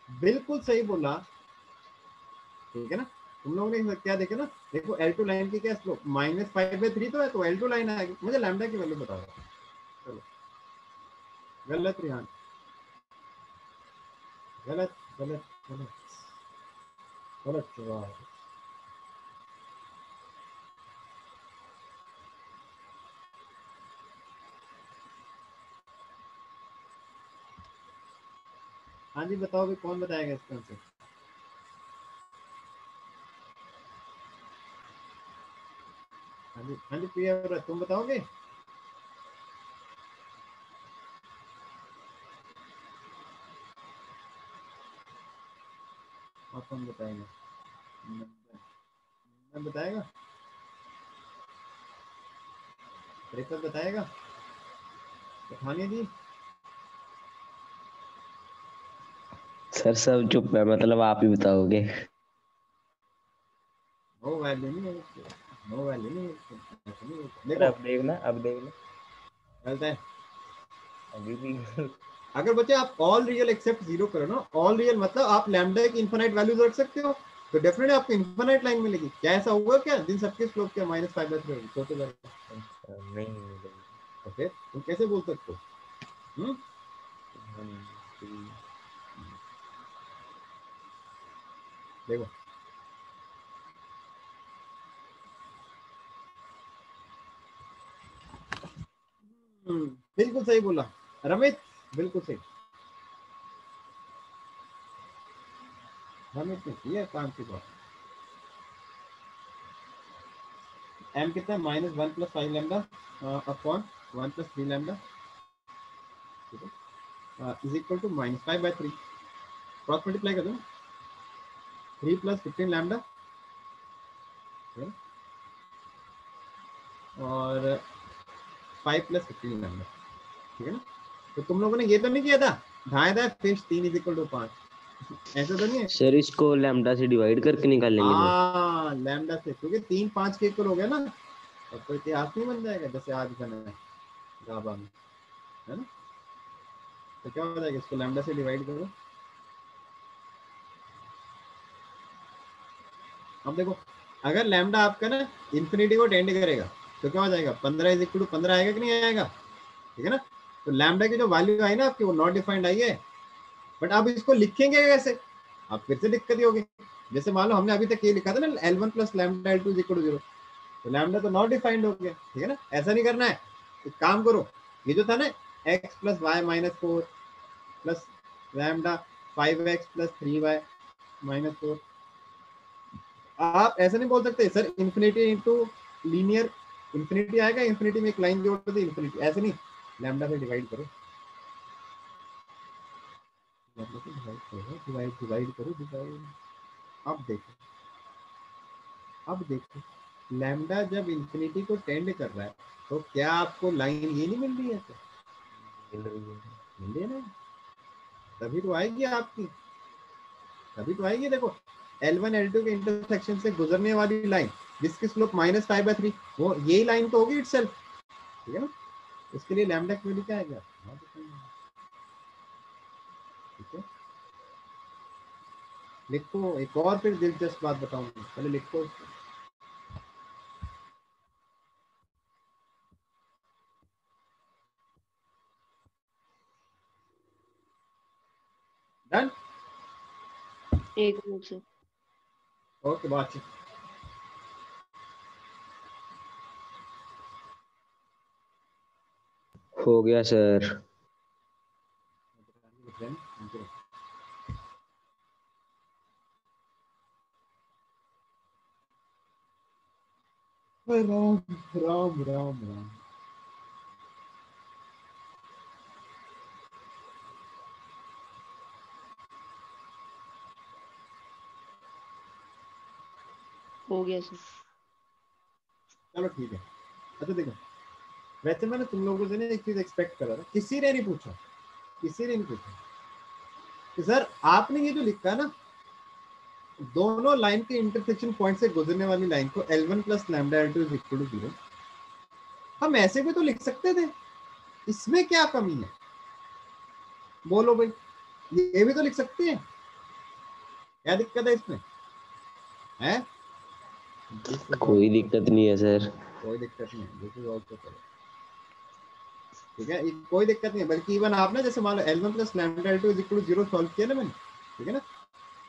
बिल्कुल सही बोला, ठीक है ना। तुम लोगों ने क्या देखा ना, देखो L2 लाइन की क्या स्लोप -5/3 तो है, तो L2 लाइन आएगी। मुझे लैम्डा की वैल्यू बताओ। चलो, गलत रेहान, गलत गलत गलत गलत जवाब। हाँ जी बताओ भी, कौन बताएगा इसका आंसर? हाँ जी प्रिया, तुम बताओगे? और कौन बताएगा? मैं बताएगा, रिपत बताएगा, कहानी दी। सर सब चुप है, मतलब आप ही बताओगे। नो वैल्यू नहीं है, नो वैल्यू नहीं है। सर देखो अब देखना, अब देखना, गलत है अभी भी अगर बच्चे आप ऑल रियल एक्सेप्ट 0 करो ना, ऑल रियल मतलब आप लैम्डा की इनफाइनाइट वैल्यूज रख सकते हो, तो डेफिनेटली आपको इनफाइनाइट लाइन मिलेगी। क्या ऐसा हुआ क्या जिन सबकी स्लोप क्या -5/3 होगी? छोटे बच्चे अच्छा नहीं मिलेगी। तो फिर तुम कैसे बोल सकते हो? देखो बिल्कुल सही बोला रमित, बिल्कुल सही। रमित ने किया काम की बात। m कितना है? -1 + 5 lambda upon 1 + 3 lambda is equal to -5/3। Cross multiply कर दो, 3 + 15 लैम्डा और 5 + 15 लैम्डा, ठीक है ना। तो तुम लोगों ने ये तो नहीं किया था ढाई फिश 3 = 5, ऐसा तो नहीं है? सर इसको लैम्डा से डिवाइड करके निकाल लेंगे ना? हाँ लैम्डा से, क्योंकि 3 5 के इक्वल हो गया ना, अब तो इतिहास नहीं बन जाएगा जैसे आज बना है गाबा में, है ना। तो क्या हो जाएगा, इसको लैम्डा से डिवाइड करो। अब देखो, अगर लैम्डा आपका ना इंफिनिटी को टेंड करेगा तो क्या हो जाएगा, 15 = 15 आएगा कि नहीं आएगा? ठीक है ना। तो लैम्डा की जो वैल्यू आई ना आपकी, वो नॉट डिफाइंड आई है। बट अब इसको लिखेंगे कैसे, अब फिर से दिक्कत ही होगी। जैसे मान लो हमने अभी तक ये लिखा था ना, L1 + लैम्डा L2 = 0, तो लैम्डा तो नॉट डिफाइंड हो गया, ठीक है ना। ऐसा नहीं करना है, एक काम करो, ये जो था ना x + y - 4 plus lambda 5x + 3y - 4, आप ऐसा नहीं बोल सकते sir infinity into linear, infinity आएगा, इन्फिनिटी में एक लाइन जोड़ दो इन्फिनिटी, ऐसे नहीं, लैम्डा से डिवाइड करो, डिवाइड करो, डिवाइड। अब देखो लैम्डा जब इन्फिनिटी को टेंड कर रहा है तो क्या आपको लाइन ये नहीं मिल रही है? मिल रही है, मिल रही है ना, तभी तो आएगी आपकी, तभी तो आएगी। देखो L1 L2 के इंटरसेक्शन से गुजरने वाली लाइन जिसकी स्लोप -5/3, वो यही लाइन तो होगी इटसेल्फ, ठीक है ना। इसके लिए लैम्डा की वैल्यू क्या आएगा, ठीक है। लिखो, एक और फिर दिलचस्प बात बताऊंगा, पहले लिखो। डन। एक मिनट सर। ओके बात हो गया सर। राम राम राम राम। हो गया सर। चलो ठीक है। अच्छा देखो, वैसे मैंने तुम लोगों से ना एक चीज एक्सपेक्ट करा था, किसी ने नहीं पूछा, किसी ने नहीं पूछा कि सर आपने ये जो लिखा है ना, दोनों लाइन के इंटरसेक्शन पॉइंट से गुजरने वाली लाइन को L1 plus lambda L2 is equal to 0, हम ऐसे भी तो लिख सकते थे, इसमें क्या कमी है? बोलो भाई, ये भी तो लिख सकते हैं, क्या दिक्कत है इसमें? है कोई दिक्कत नहीं है सर। कोई दिक्कत नहीं है, दिस इज आल्सो करेक्ट। ठीक है, कोई दिक्कत नहीं है, बल्कि इवन आप ना जैसे मान लो L1 plus lambda L2 is equal to 0 solve किया ना मैंने, ठीक है ना,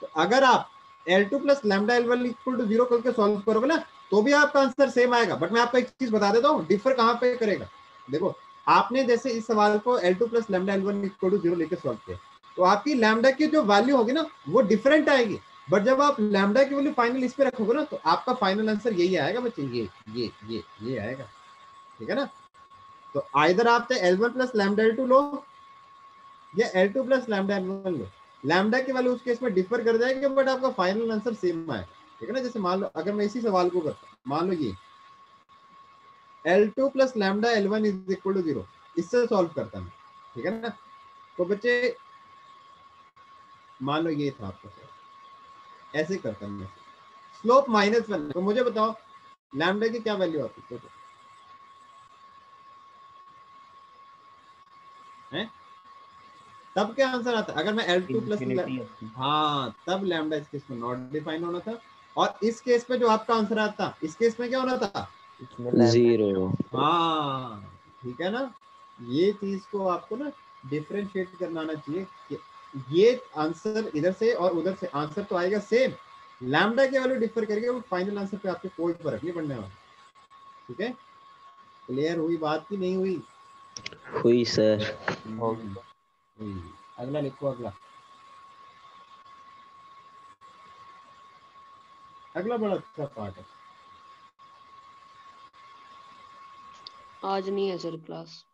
तो अगर आप L2 plus lambda L1 equal to 0 करके सॉल्व करोगे ना, तो भी आपका आंसर सेम आएगा। बट मैं आपको एक चीज बता देता हूँ, डिफर कहाँ पे करेगा। देखो, आपने जैसे इस सवाल को L2 plus lambda L1 equal to 0 लेके सॉल्व किया, तो आपकी लैम्डा की जो वैल्यू होगी ना वो डिफरेंट आएगी। बट जब आप लैम्डा की वैल्यू फाइनल इस पे रखोगे ना, तो आपका फाइनल आंसर यही आएगा बच्चे, ये आएगा। ठीक है ना, तो आइदर आप L1 प्लस लैम्डा L2 लो या L2 प्लस लैम्डा L1 लो, लैम्डा की वैल्यू उस केस में डिफर कर जाएगी, बट आपका फाइनल आंसर सेम आएगा। ठीक है ना, जैसे मान लो अगर मैं इसी सवाल को करता हूं, मान लो ये L2 plus lambda L1 is equal to 0, इससे सॉल्व करता हूं, ठीक है ना, तो बच्चे मान लो ये था आपका सवाल, ऐसे करता हूं मैं, स्लोप -1, तो मुझे बताओ लैम्डा की क्या वैल्यू आती है? तब क्या आंसर आता? अगर मैं L2 प्लस, हाँ, तब लैम्डा इस केस में नॉट डिफाइन होना था, और इस केस में जो आपका आंसर आता, इस केस में क्या होना था? 0। हाँ, ठीक है ना, ये चीज को आपको ना डिफरेंशिएट करना आना चाहिए कि ये आंसर इधर से और उधर से आंसर तो आएगा सेम, लैम्डा की वैल्यू डिफर करके वो फाइनल आंसर पे आपको कोई फर्क नहीं पड़ने वाला। ठीक है, क्लियर हुई बात की नहीं हुई? हुई सर। हुई। अगला लिखो, अगला बड़ा अच्छा पार्ट है। आज नहीं है सर क्लास।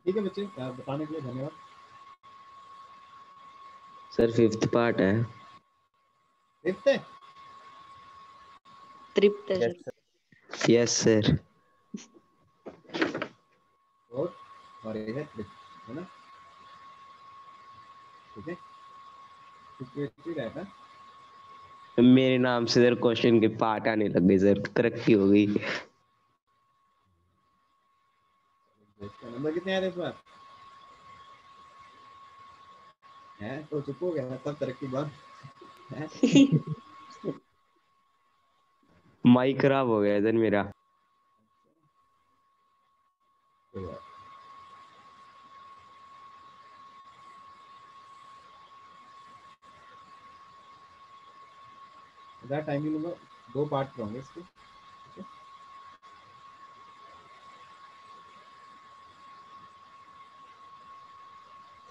ठीक है बच्चे, बताने के लिए धन्यवाद। सर 5th पार्ट है। 5th है? तृप्त है सर। Yes sir. और ये है तृप्त, है ना? ठीक है, रहता है। मेरे नाम से सर क्वेश्चन के पार्ट आने लग गए सर, तरक्की हो गई। नंबर कितने आए थे इस बार? है तो चुप हो गया, तब तरक्की बात है। माइक खराब हो गया इधर मेरा। ज़्यादा टाइम नहीं लूंगा, 2 पार्ट होंगे इसके।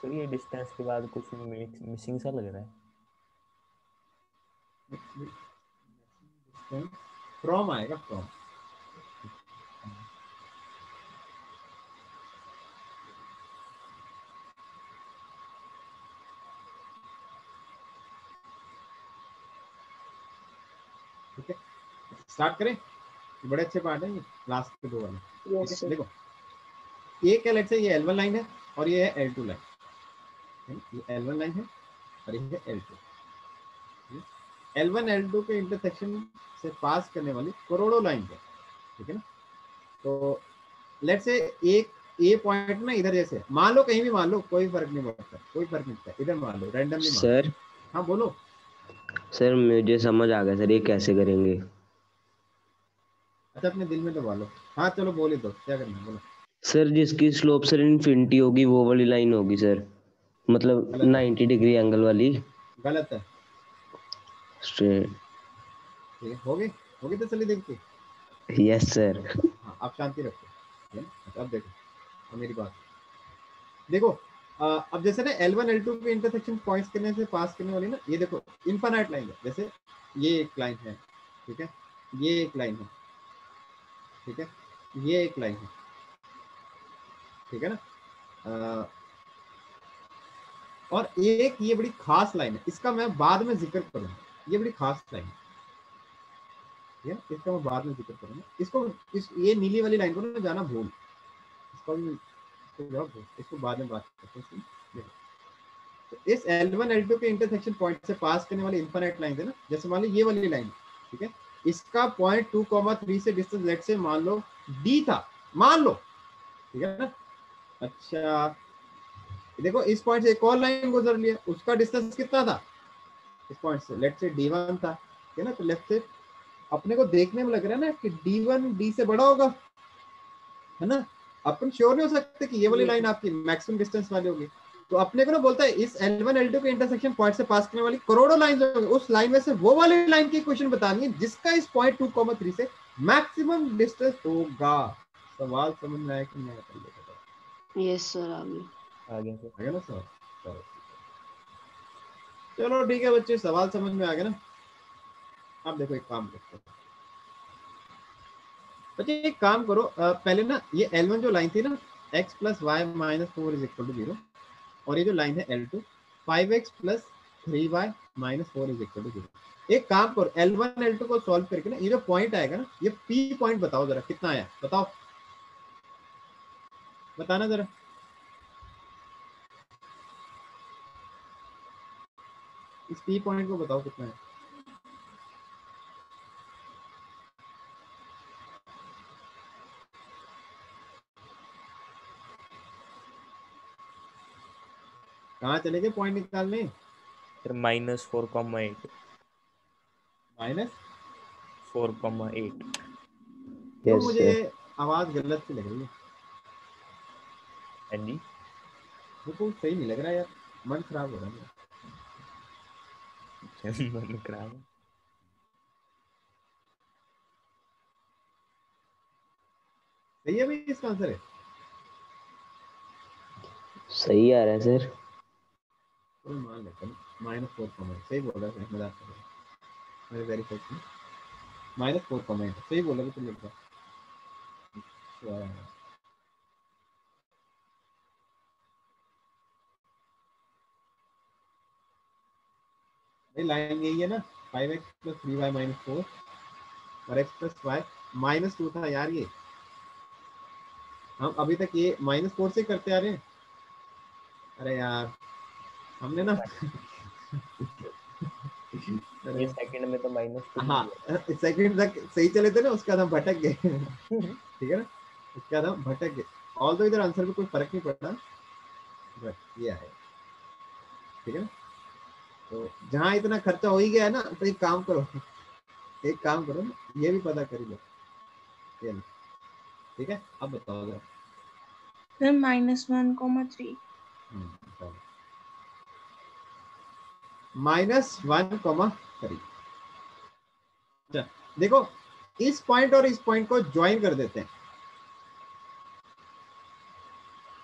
सर ये डिस्टेंस के बाद कुछ मिसिंग सा लग रहा है। फ्रॉम आएगा, फ्रॉम। ठीक है, स्टार्ट करें? बड़े अच्छे पार्ट है ये, लास्ट के 2 वाले। ठीक है, देखो ये क्या, लेट्स से ये L1 लाइन है और ये है L2 लाइन, ये L1 लाइन है और ये है L2। L1 L2 के इंटरसेक्शन से पास करने वाली करोड़ों लाइन है। ठीक है ना, तो लेट्स से एक ए पॉइंट में इधर, जैसे मान लो कहीं भी मान लो, कोई फर्क नहीं पड़ता, कोई फर्क नहीं पड़ता, इधर मान लो, रैंडमली मान लो। सर हाँ बोलो सर, मुझे समझ आ गया सर, ये कैसे करेंगे। अच्छा, अपने दिल में दबा लो। हाँ चलो बोल ही दो, क्या करना है बोलो। सर जिसकी स्लोप सर इन्फिनिटी होगी वो वाली लाइन होगी सर। मतलब गलत है। 90 डिग्री एंगल वाली गलत है। स्ट्रेट। ठीक है, होगी तसल्ली देख के। Yes sir. हाँ, आप शांति रखो, है ना? अच्छा, अब देखो, अब मेरी बात देखो। अब जैसे ना L1 L2 के इंटरसेक्शन पॉइंट्स करने से पास करने वाली ना, ये देखो इनफाइनाइट लाइन है। जैसे ये एक लाइन है, ठीक है, ये एक लाइन है, ठीक है, ये एक लाइन है, ठीक है ना। और एक ये बड़ी खास लाइन है, इसका मैं बाद में जिक्र करूंगा। ये बड़ी खास लाइन है, ठीक है, इसका मैं बाद में जिक्र करूंगा। ये नीली वाली लाइन को ना जाना भूल, इसको बाद में बात करते हैं। तो इस L1 L2 के इंटरसेक्शन पॉइंट से पास करने वाली इनफाइनाइट लाइन है ना, जैसे मान लो ये वाली लाइन, ठीक है, इसका पॉइंट 2,3 से डिस्टेंस लेट से मान लो D था, मान लो, ठीक है ना। अच्छा देखो, इस पॉइंट से एक और लाइन गुजर लिया, उसका डिस्टेंस कितना था इस पॉइंट से, लेट से D1 था, ठीक है ना। तो लेफ्ट से अपने को देखने में लग रहा है ना कि D1 D से बड़ा होगा, है ना। अपन श्योर नहीं हो सकते कि ये वाली लाइन आपकी मैक्सिमम डिस्टेंस वाली होगी। तो अपने को ना बोलता है इस L1 L2 के इंटरसेक्शन पॉइंट से पास करने वाली करोड़ों लाइन होंगी, उस लाइन में से वो वाली लाइन की क्वेश्चन बतानी है जिसका इस पॉइंट 2,3 से मैक्सिमम डिस्टेंस होगा। सवाल समझ में आया कि नहीं आया? यस सर, आ गया। आ गया सर। आ गया ना सर? चलो ठीक है बच्चे, सवाल समझ में आ गया ना। अब देखो एक काम करते हैं बच्चे, एक काम करो, पहले ना ये L1 जो लाइन थी ना, x + y - 4 = 0, और ये जो लाइन है L2 5x + 3y - 4 = 0। एक काम करो, L1 L2 को सॉल्व करके ना ये जो पॉइंट आएगा ना, ये P पॉइंट बताओ जरा, कितना आया बताओ, बताना जरा। इस P पॉइंट को बताओ कितना है। कहाँ चले गए पॉइंट निकालने? सर -4,8 -4,8। क्यों मुझे आवाज गलत सी लग रही है? हाँ जी, बिल्कुल सही नहीं लग रहा यार, मन खराब हो रहा है। मन खराब है। सही है भाई, इसका आंसर है सही आ रहा है सर। तो मान लेते हैं -4,8 सही बोल रहा है, मजाक कर रहा है, मेरे वेरीफाई की -4,8 सही बोल रहा है तुम लोग। लाइन यही है ना, 5x + 3y - 4 और x + y -2 था यार। ये हम अभी तक ये -4 से करते आ रहे हैं। अरे यार हमने ना ये सेकंड में तो -2। हाँ सेकंड तक सही चले थे ना, उसके बाद हम भटक गए। ठीक है ना, उसके बाद हम भटक गए। ऑल तो इधर आंसर में कोई फर्क नहीं पड़ता, बट ये है, ठीक है ना। तो जहाँ इतना खर्चा हो ही गया है ना, तो एक काम करो ना, ये भी पता कर लो, ठीक है। अब बताओ जरा। सर -1,3। -1,3। अच्छा देखो, इस पॉइंट और इस पॉइंट को ज्वाइन कर देते हैं,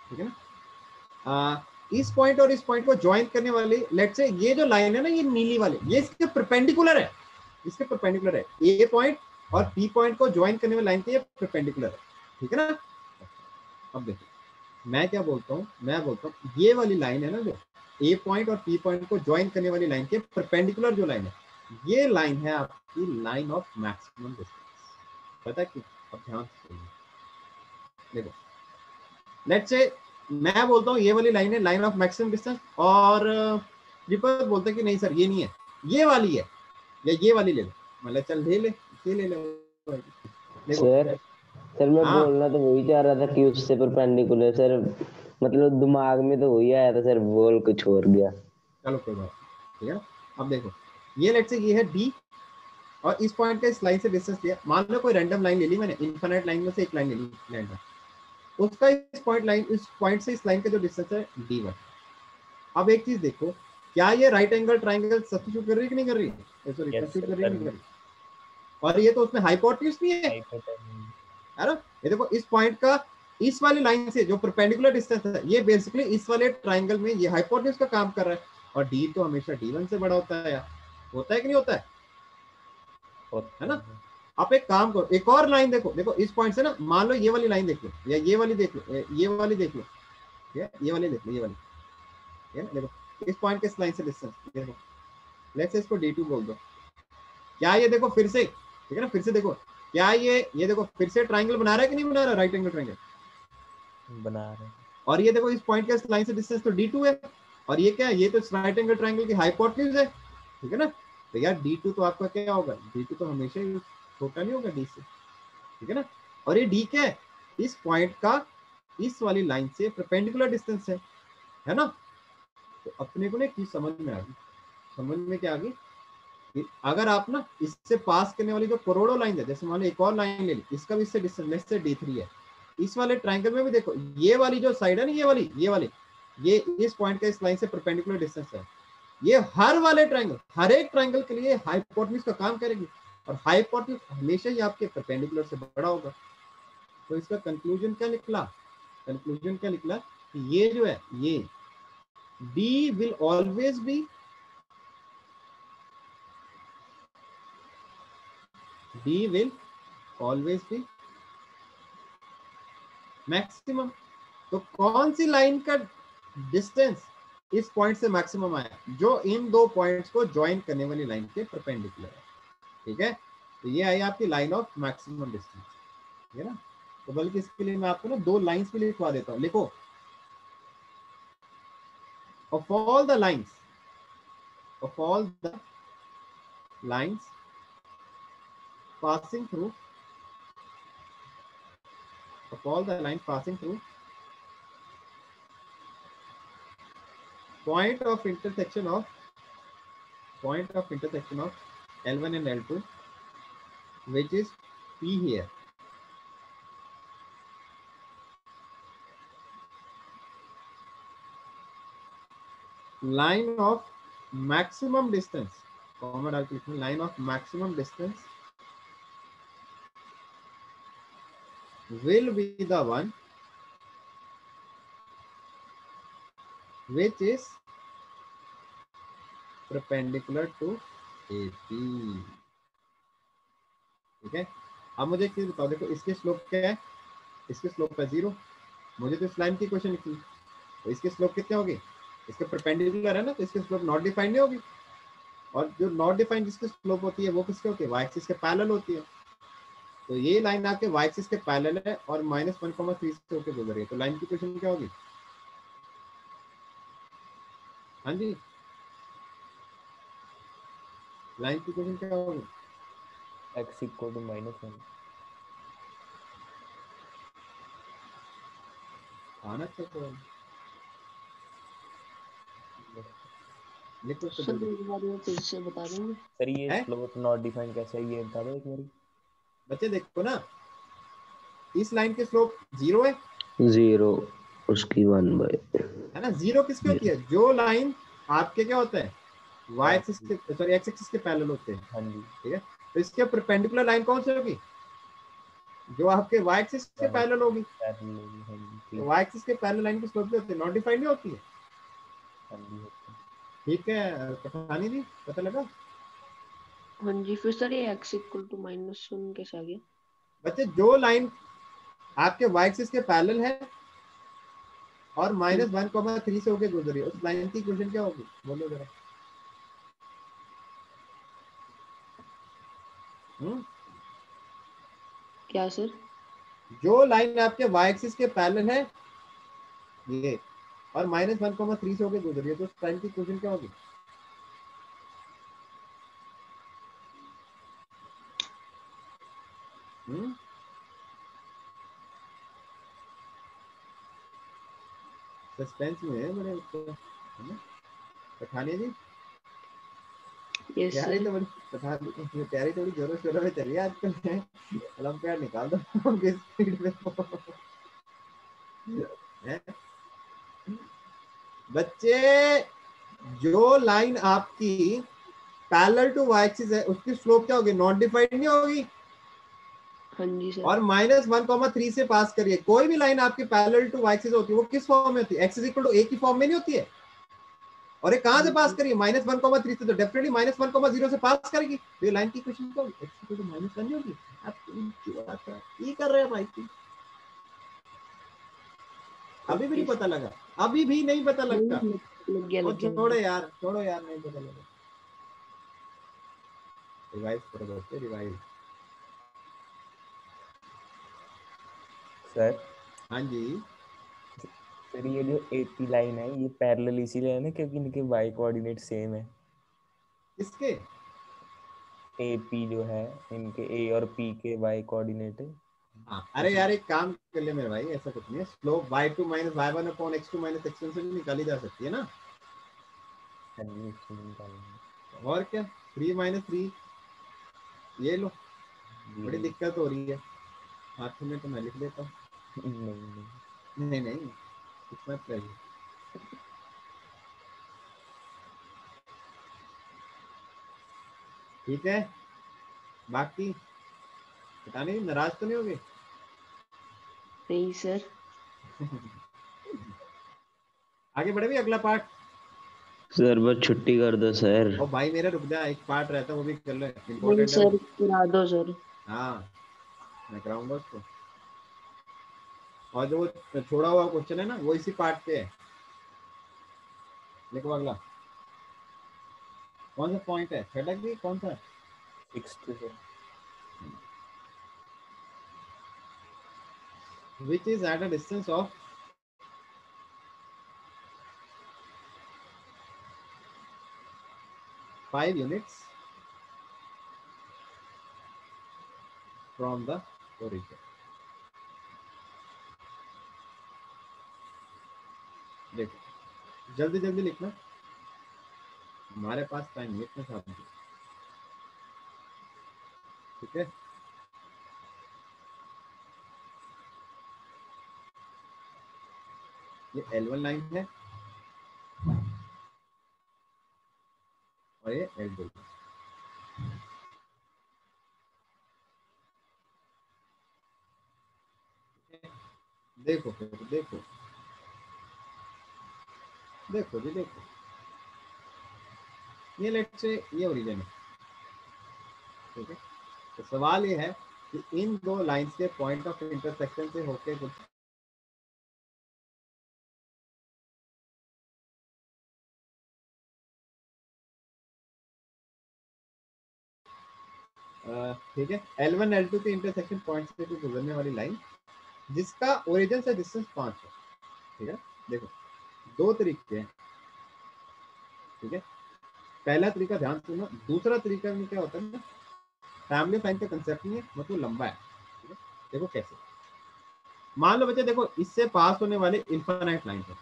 ठीक है ना। इस पॉइंट और इस पॉइंट को ज्वाइन करने वाली, लेट्स से ये जो लाइन है ना, ये नीली वाली, ये इसके परपेंडिकुलर है, ए पॉइंट और बी पॉइंट को ज्वाइन करने वाली लाइन के ये परपेंडिकुलर है, ठीक है ना। अब देखो मैं क्या बोलता हूँ, ये वाली लाइन है ना, जो ए पॉइंट और पी पॉइंट को ज्वाइन करने वाली लाइन के परपेंडिकुलर जो लाइन है, ये लाइन है आपकी लाइन ऑफ मैक्सिमम डिस्टेंस। पता है क्यों? अब ध्यान से देखो, लेट्स से मैं बोलता हूँ ये वाली लाइन है लाइन ऑफ मैक्सिमम डिस्टेंस, और दीपक बोलता है कि नहीं सर ये नहीं है, ये वाली है, या ये वाली ले लो। मतलब चल ले देखो सर मैं हाँ बोलना तो वही चाह रहा था कि उससे परपेंडिकुलर सर, मतलब दिमाग में तो वही आया था सर, बोल कुछ छोड़ दिया। चलो कोई बात, ठीक है। अब देखो ये लेट्स से ये है डी, और इस पॉइंट का इस लाइन से डिस्टेंस लिया, मान लो कोई रैंडम लाइन ले ली मैंने, इनफाइनाइट लाइन में से एक लाइन ले ली रैंडम, उसका इस पॉइंट से इस लाइन का जो डिस्टेंस है D1, अब एक चीज देखो, क्या ये राइट एंगल ट्राइंगल सब्स्टिट्यूट कर रही है कि नहीं कर रही है? सॉरी, Yes, सब्स्टिट्यूट sir, कर रही है कर कि नहीं रही कर रही? और ये तो उसमें हाइपोटेन्यूज नहीं है, हाइपोटेन्यूज है ना? ये देखो इस पॉइंट का इस वाली लाइन से जो परपेंडिकुलर डिस्टेंस है, ये बेसिकली इस वाले ट्राइंगल में ये हाइपोटेन्यूज का काम कर रहा है। और डी तो हमेशा D1 से बड़ा होता है यार, होता है कि नहीं होता है ना? आप एक काम करो, एक और लाइन देखो, देखो इस पॉइंट से ना, मान लो ये वाली लाइन देख लो, या ये वाली देख लो, ये वाली देख लो, ये वाली देख लो, ये वाली, ये ना, देखो इस पॉइंट के इस लाइन से डिस्टेंस देखो, लेट्स से इसको D2 बोल दो। क्या ये देखो फिर से, ठीक है ना, फिर से देखो, क्या ये देखो फिर से ट्राइंगल बना रहा है कि नहीं बना रहा, राइट एंगल ट्राइंगल बना रहे हैं। और ये देखो इस पॉइंट के इस लाइन से डिस्टेंस तो D2 है, और ये क्या है, ये तो राइट एंगल ट्राइंगल की हाइपोटेन्यूज है, ठीक है ना? तो यार D2 तो आपका क्या होगा, D2 तो हमेशा ही छोटा नहीं होगा D से, ठीक है ना? और ये D क्या है, इस पॉइंट का इस वाली लाइन से परपेंडिकुलर डिस्टेंस है ना? तो अपने को ना एक चीज समझ में आ गई, समझ में क्या आ गई कि अगर आप ना इससे पास करने वाली जो करोड़ों लाइन है, जैसे मान लो एक और लाइन ले ली, इसका भी इससे डिस्टेंस लेट्स से D3 है, इस वाले ट्राइंगल में भी देखो ये वाली जो साइड है ना, ये वाली ये इस पॉइंट का इस लाइन से परपेंडिकुलर डिस्टेंस है, ये हर वाले ट्राइंगल, हर एक ट्राइंगल के लिए हाइपोटेन्यूज का काम करेगी, और हाइपोटेन्यूज हमेशा ही आपके परपेंडिकुलर से बड़ा होगा। तो इसका कंक्लूजन क्या निकला, कंक्लूजन क्या निकला कि ये जो है ये D will always be maximum. तो कौन सी लाइन का डिस्टेंस इस पॉइंट से मैक्सिमम आया, जो इन दो पॉइंट्स को ज्वाइन करने वाली लाइन के परपेंडिकुलर है, ठीक है? तो ये आई आपकी लाइन ऑफ मैक्सिमम डिस्टेंस, ठीक है ना? तो बल्कि इसके लिए मैं आपको ना दो लाइंस भी लिखवा देता हूं, लिखो, of all the lines passing through point of intersection of L1 and L2, which is P here, line of maximum distance, line of maximum distance will be the one which is perpendicular to AP, ठीक है? अब मुझे एक चीज बताओ, देखो इसके slope क्या है, इसके स्लोप है 0, मुझे तो इस लाइन की क्वेश्चन लिखी, तो इसके स्लोप कितने होगी, इसके परपेंडिकुलर है ना, तो इसकी स्लोप नॉट डिफाइंड नहीं होगी, और जो नॉट डिफाइंड जिसकी स्लोप होती है वो किसके होती है, y एक्सिस के पैरेलल होती है। तो ये लाइन आपके y एक्सिस के पैरेलल है और -1,3 से होकर गुजर रही है, तो लाइन की क्वेश्चन क्या होगी? हाँ जी, लाइन की क्वेश्चन क्या होगी? x इक्वल टू -1 आना चाहिए, लिखो तो सर जल्दी। एक बार ये फिर से बता देंगे? सर ये स्लोप नॉट डिफाइंड कैसे है, ये बता दो एक बार। बच्चे देखो ना, इस लाइन के स्लोप 0 है, 0 उसकी 1/, है ना? 0 किसकी होती है, जो लाइन आपके क्या होता है, y एक्सिस के, सॉरी x एक्सिस के पैरेलल होते हैं, हाँ जी, ठीक है? तो इसके परपेंडिकुलर लाइन कौन सी होगी, जो आपके y एक्सिस के पैरेलल होगी, पैरेलल होगी, हाँ जी, तो y एक्सिस के पैरेलल लाइन की स्लोप क्या होती है, नॉट डिफाइंड नहीं होती है, हाँ जी, होती है। ठीक है? पठानी जी पता लगा? हाँ जी, फिर सर ये x इक्वल टू -1 कैसे आ गया? बच्चे जो लाइन आपके y एक्सिस के पैरेलल है और -1,3 से होके गुजर रही है, उस लाइन की क्वेश्चन क्या होगी, बोलो जरा। क्या सर? जो लाइन आपके y एक्सिस के पैरेलल है ये, और -1,3 से होके गुजर रही है, तो उस लाइन की क्वेश्चन क्या होगी? सस्पेंस में है बड़े, है ना? पठानिया जी यस तैयारी सर। तो बड़ी, तैयारी थोड़ी जोरों शोरों में चल रही है आजकल, है ओलंपियाड निकाल दो किस स्पीड में है। बच्चे जो लाइन आपकी पैरेलल टू y एक्सिस है उसकी स्लोप क्या होगी, नॉट डिफाइंड नहीं होगी। हाँ जी सर। और -1,3 से पास करिए। कोई भी लाइन आपकी पैरेलल टू y एक्सिस होती है वो किस फॉर्म में होती है, x = a की फॉर्म में नहीं होती है। और ये कहां से पास करिए, -1,3 से, तो डेफिनेटली -1,0 से पास करेगी। तो ये लाइन की इक्वेशन क्या होगी, x = -1 नहीं होगी। आप ये कर रहे हैं भाई, अभी भी नहीं पता लगा, अभी भी नहीं पता लगता। लग गया छोड़ो यार, छोड़ो यार, नहीं पता लगा। रिवाइज करो बच्चे, रिवाइज। सर हाँ जी सर, ये जो AP लाइन है ये पैरेलल इसीलिए है ना क्योंकि इनके y कोऑर्डिनेट सेम है। इसके AP जो है इनके A और P के y कोऑर्डिनेट है। हाँ, अरे यार एक काम कर ले मेरे भाई, ऐसा कुछ नहीं है। Slope y2 - y1 x2 - x1 से भी निकाली जा सकती है ना। हाँ जी, इसको निकालना है। और क्या, 3 - 3 ये लो। बड़ी दिक्कत हो रही है, हाथ में तो मैं लिख देता हूँ। नहीं नहीं कितना चाहिए। ठीक है, बाकी पता नहीं नाराज तो नहीं होगे। नहीं सर। आगे बढ़े भी, अगला पार्ट। सर बस छुट्टी कर दो सर। ओ भाई मेरा रुक जा, एक पार्ट रहता है वो भी कर ले, नहीं इम्पोर्टेंट है सर, वो। करा दो सर। हाँ मैं कराऊंगा उसको। और जो वो छोड़ा हुआ क्वेश्चन है ना वो इसी पार्ट पे है। देखो अगला कौन सा पॉइंट है, छठा की कौन सा, 6th sir. which is at a distance of 5 units from the origin। देखो जल्दी जल्दी लिखना, हमारे पास टाइम है इतना साथ में, ठीक है। ये L1 लाइन है और ये L2। देखो फिर देखो देखो जी देखो, ये लेट से ये ओरिजिन है, ठीक है। तो सवाल ये है कि इन दो लाइंस के पॉइंट ऑफ इंटरसेक्शन से होके कुछ ठीक है, L1 L2 के इंटरसेक्शन पॉइंट से गुजरने वाली लाइन जिसका ओरिजिन से डिस्टेंस 5 है, ठीक है। देखो दो तरीके हैं, ठीक है। पहला तरीका ध्यान से सुनो, दूसरा तरीका में क्या होता है ना, फैमिली साइन का कंसेप्ट नहीं है, मतलब लंबा है, ठीक है। देखो कैसे, मान लो बच्चे देखो इससे पास होने वाले इनफाइनाइट लाइन है,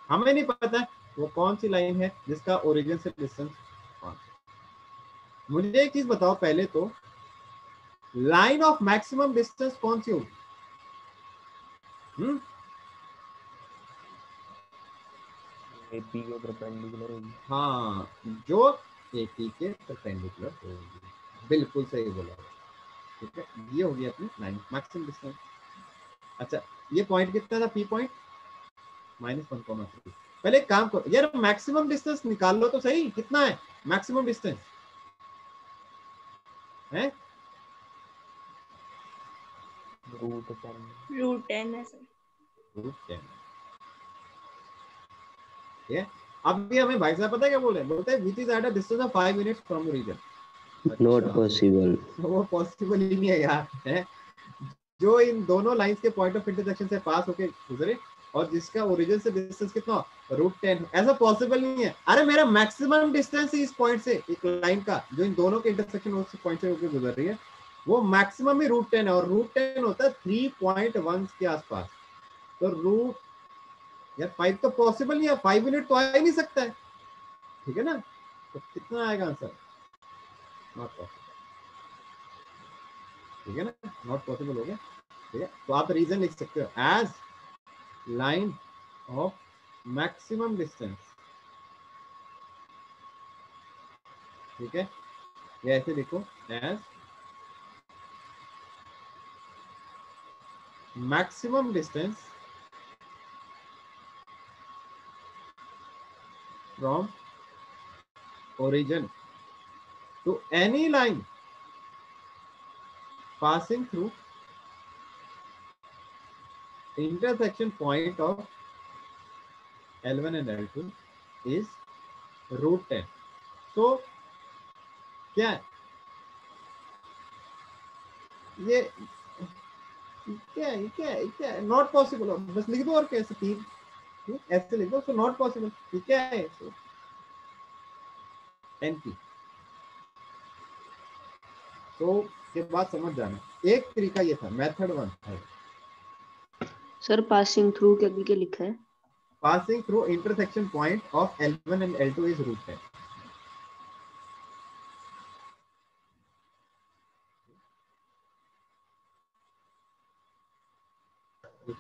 हमें नहीं पता वो कौन सी लाइन है जिसका ओरिजिन से डिस्टेंस 5 है। मुझे एक चीज बताओ पहले तो, लाइन ऑफ मैक्सिमम डिस्टेंस कौन सी होगी? AP के परपेंडिकुलर होगी। हाँ, जो AP के परपेंडिकुलर होगी, बिल्कुल सही बोला, ठीक है। ये होगी अपनी लाइन मैक्सिमम डिस्टेंस। अच्छा ये पॉइंट कितना था, P पॉइंट -1,3। पहले एक काम करो यार, मैक्सिमम डिस्टेंस निकाल लो तो सही, कितना है मैक्सिमम डिस्टेंस है? √10 है सर। √10, ठीक है। अब भी हमें भाई साहब पता है क्या बोल रहे हैं, बोलते हैं which is at a distance of 5 minutes from the region. Not possible. वो पॉसिबल ही नहीं है यार, है जो इन दोनों लाइंस के पॉइंट ऑफ इंटरसेक्शन से पास होके गुजरे और जिसका ओरिजिन से डिस्टेंस कितना √10, ऐसा पॉसिबल नहीं है। अरे मेरा मैक्सिमम डिस्टेंस इस पॉइंट से, एक लाइन का जो इन दोनों के इंटरसेक्शन से पॉइंट से होकर गुजर रही है, वो मैक्सिमम ही √10 है, और √10 होता है 3.1 के आसपास। तो यार 5 तो पॉसिबल नहीं है, 5 मिनट तो आ ही नहीं सकता है, ठीक है ना। तो कितना आएगा आंसर, नॉट पॉसिबल, ठीक है ना, नॉट पॉसिबल हो गया, ठीक है। तो आप रीजन लिख सकते हो as line of maximum distance, ठीक है, या ऐसे लिखो as maximum distance from origin to any line passing through intersection point of L1 and L2 is √10. So क्या है ये, क्या है क्या है क्या है, नॉट पॉसिबल, बस लिख दो और कैसे तीन ऐसे लिख दो, सो नॉट पॉसिबल, ये क्या है, सो NP। तो ये बात समझ जाना, एक तरीका ये था, मेथड 1 था। सर पासिंग थ्रू के आगे क्या लिखा है? Passing through intersection point of L1 and L2 is √10।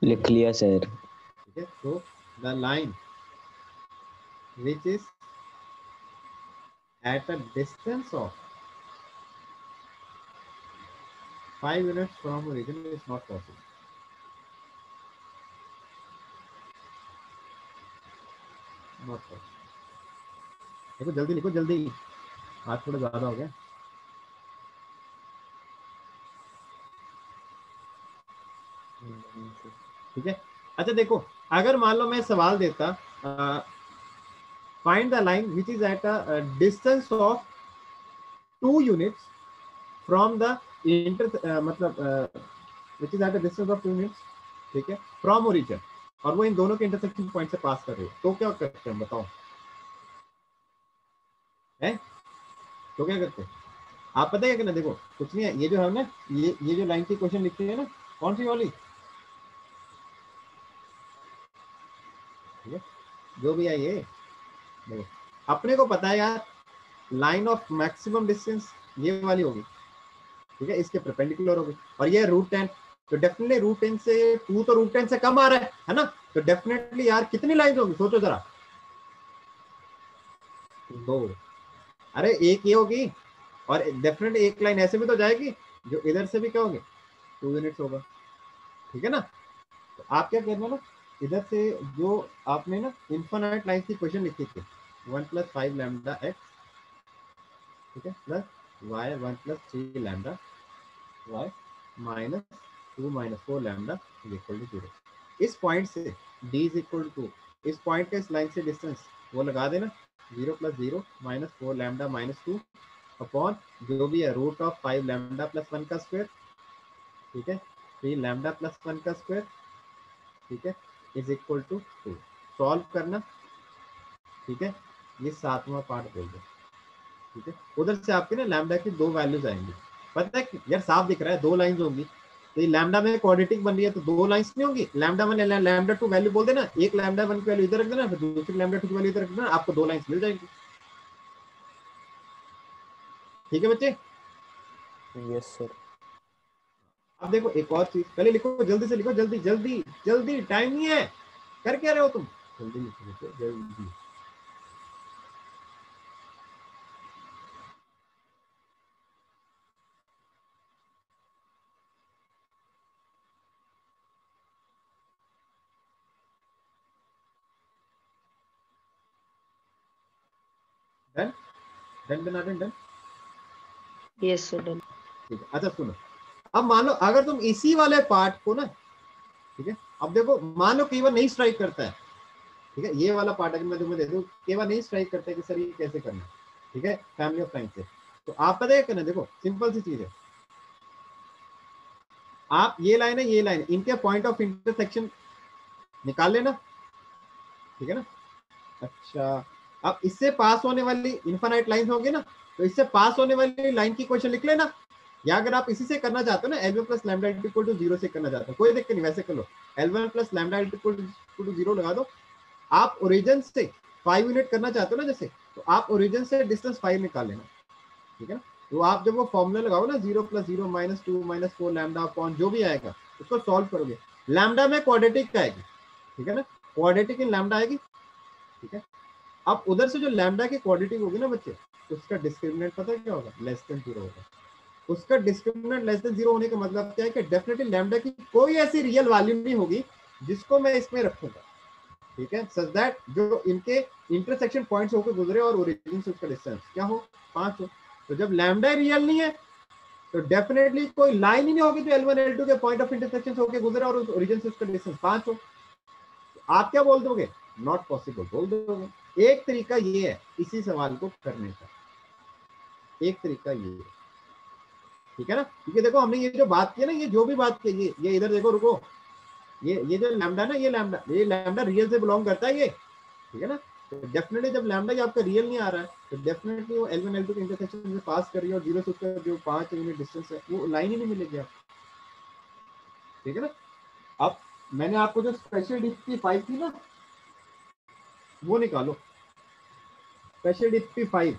लिख लिया सर। ठीक है, तो the line which is at a distance of 5 units from origin is not possible। Not possible। देखो जल्दी लिखो, जल्दी, आज थोड़ा ज्यादा हो गया। ठीक है, अच्छा देखो, अगर मान लो मैं सवाल देता find the line which is at a distance of 2 units from the मतलब which is at a distance of 2 units, ठीक है, फ्रॉम ओरिजिन, और वो इन दोनों के इंटरसेक्शन पॉइंट से पास कर रहे हो, तो क्या करते हैं बताओ? है तो क्या करते हैं आप, पता है क्या? देखो कुछ नहीं है, ये जो है ना, ये जो लाइन की क्वेश्चन लिखी है ना, कौन सी वाली, ठीक है, जो भी है ये देखो, अपने को पता है यार, लाइन ऑफ मैक्सिमम डिस्टेंस ये वाली होगी, ठीक है, इसके परपेंडिकुलर होगी, और ये √10, तो डेफिनेटली √10 से 2 तो √10 से कम आ रहा है ना, तो डेफिनेटली यार कितनी लाइन होगी, सोचो जरा, 2, अरे एक ये होगी, और डेफिनेटली एक लाइन ऐसे भी तो जाएगी जो इधर से भी क्या होगी, 2 units होगा, ठीक है ना। तो आप क्या करना ना, इधर से जो आपने ना इनफाइनाइट लाइन की क्वेश्चन लिखी थी, 1 + 5 λx, ठीक है, प्लस y 1 + 3 λ y -2 - 4 λ = 0। इस पॉइंट से d = इस पॉइंट के इस लाइन से डिस्टेंस वो लगा देना, 0 + 0 -4 λ -2 अपॉन जो भी है √5 λ + 1 का स्क्वायर, ठीक है, 3 λ + 1 का स्क्वायर, ठीक है, इज इक्वल टू 2। सॉल्व करना, ठीक है, ये 7वां पार्ट बोल दो, ठीक है, उधर से आपके ना लैम्डा की 2 वैल्यूज आएंगी, पता है यार, साफ दिख रहा है 2 लाइंस होंगी, तो ये लैम्डा में क्वाड्रेटिक बन रही है, तो 2 लाइंस नहीं होंगी, λ1 λ2 वैल्यू बोल देना, एक λ1 की वैल्यू इधर रख देना, फिर दूसरी λ2 की वैल्यू इधर रख देना, आपको 2 लाइंस मिल जाएंगी, ठीक है बच्चे? Yes sir. अब देखो एक और चीज, पहले लिखो, जल्दी से लिखो, जल्दी जल्दी जल्दी, टाइम नहीं है, कर क्या रहे हो तुम, जल्दी लिखो जल्दी। Done done done done, yes sir done. ठीक है, अच्छा सुनो, अब मान लो अगर तुम इसी वाले पार्ट को ना, ठीक है, अब देखो मान लो कई बार नहीं स्ट्राइक करता है, ठीक है, ये वाला पार्ट अगर मैं तुम्हें दे दूं, कई बार नहीं स्ट्राइक करता है कि सर ये कैसे करना है, ठीक है, फैमिली ऑफ लाइन से, तो आप पता है करना, देखो सिंपल सी चीज है, आप ये लाइन है, ये लाइन, इनके पॉइंट ऑफ इंटरसेक्शन निकाल लेना, ठीक है ना। अच्छा, अब इससे पास होने वाली इनफाइनाइट लाइन होगी ना, तो इससे पास होने वाली लाइन की क्वेश्चन लिख लेना, या अगर आप इसी से करना चाहते हो ना, L1 + λ = 0 से करना चाहते हो, कोई दिक्कत नहीं, वैसे कर लो, L1 + λ = 0 लगा दो। आप ओरिजिन से 5 यूनिट करना चाहते हो ना जैसे, तो आप ओरिजिन से डिस्टेंस 5 निकाल लेना, ठीक है ना। तो आप जब वो फॉर्मूला लगाओ ना, 0 + 0 -2 -4 λ अपॉन जो भी आएगा, उसको सॉल्व करोगे, लैम्डा में क्वाड्रेटिक आएगी, ठीक है ना, क्वाड्रेटिक इन लैम्डा आएगी, ठीक है। अब उधर से जो लैम्डा की क्वाड्रेटिक होगी ना बच्चे, उसका डिस्क्रिमिनेंट पता है क्या होगा? लेस देन 0 होगा। उसका डिस्क्रिमिनेंट लेस देन 0 होने का मतलब क्या है कि डेफिनेटली लैम्डा की कोई ऐसी रियल वैल्यू नहीं होगी जिसको मैं इसमें रखूंगा, ठीक है, सच दैट जो इनके इंटरसेक्शन पॉइंट्स होकर गुजरे और ओरिजिन से उसका डिस्टेंस क्या हो, 5 हो। तो जब लैम्डा रियल नहीं है तो डेफिनेटली कोई लाइन ही नहीं होगी जो L1 L2 के पॉइंट ऑफ इंटरसेक्शन से होकर गुजरे और उस ओरिजिन से उसका डिस्टेंस 5 हो। आप क्या बोल दोगे? नॉट पॉसिबल बोल दोगे। एक तरीका ये है इसी सवाल को करने का, एक तरीका ये है, ठीक है ना, क्योंकि देखो हमने ये जो बात की है ना, ये जो भी बात की ये इधर देखो, रुको, ये जो लैम्डा ना, ये लैम्डा रियल से बिलोंग करता है ये, ठीक है ना। तो डेफिनेटली जब लैम्डा ये आपका रियल नहीं आ रहा है तो डेफिनेटली वो L1 L2 के इंटरसेक्शन से पास कर रही है और 0 से उसका जो 5 यूनिट डिस्टेंस है वो लाइन ही नहीं मिलेगी आपको, ठीक है ना। अब मैंने आपको जो स्पेशल डिस्क 5 थी ना वो निकालो, स्पेशल डिस्क 5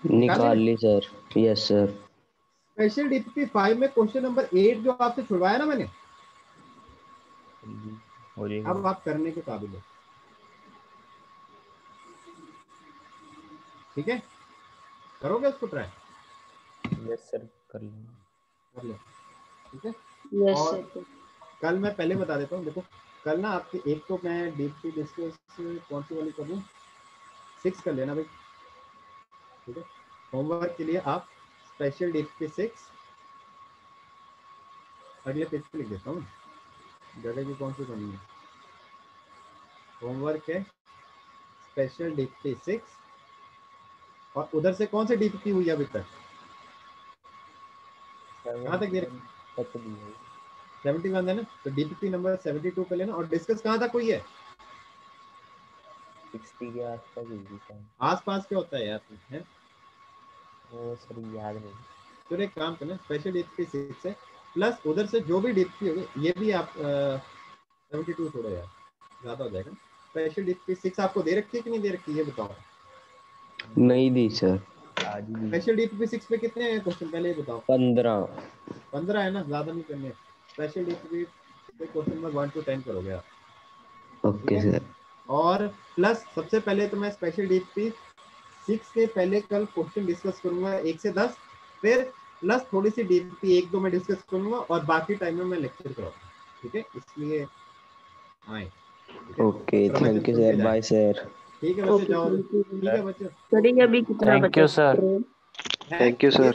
निकाल ली sir. Yes sir. Special disk 5 में क्वेश्चन नंबर 8 जो आपसे छुड़वाया ना मैंने, अब आप करने के काबिल हो, ठीक है, करोगे उसको ट्राई? यस सर, कर लेंगे। कर लो, ठीक है। यस और सर। कल मैं पहले बता देता हूँ, देखो कल ना आपके एक तो मैं डीप डिस्कस कौन सी वाली कर लूँ, 6 कर लेना भाई, ठीक है। होमवर्क के लिए आप स्पेशल डीप 6 अगले पेज पे लिख देता हूँ, जगह की कौन सी करनी है। होमवर्क है स्पेशल डीप 6 और उधर से कौन सी डीपी हुई अभी तक, कहाँ तक दे रहे? 71 है ना, तो डीपी नंबर 72 पे लेना और डिस्कस कहाँ तक हुई है? 60 के आसपास हुई थी। आसपास क्या होता है यार, है वो सर याद नहीं। तो एक काम करना, स्पेशल डीपी 6 है प्लस उधर से जो भी डीपी होगी, ये भी आप 72 छोड़ो यार, ज्यादा हो जाएगा। स्पेशल डीपी 6 आपको दे रखी है कि नहीं दे रखी है बताओ? नहीं दी सर। स्पेशल डीपी 6 पे कितने हैं क्वेश्चन पहले ये बताओ? 15 है ना, ज्यादा नहीं करने। स्पेशल डीपी पे क्वेश्चन नंबर 1 to 10 करोगे आप, ओके सर। और प्लस सबसे पहले तो मैं स्पेशल डीपी 6 के पहले कल क्वेश्चन डिस्कस करूंगा 1 से 10, फिर प्लस थोड़ी सी डीपी 1-2 में डिस्कस करूंगा और बाकी टाइम में मैं लेक्चर कराऊंगा, ठीक है, इसलिए आए। Okay, thank you sir, bye sir. ठीक है बच्चे, जाओ, ठीक है बच्चे, सर ये अभी कितना थैंक यू बचा? सर। Thank you sir.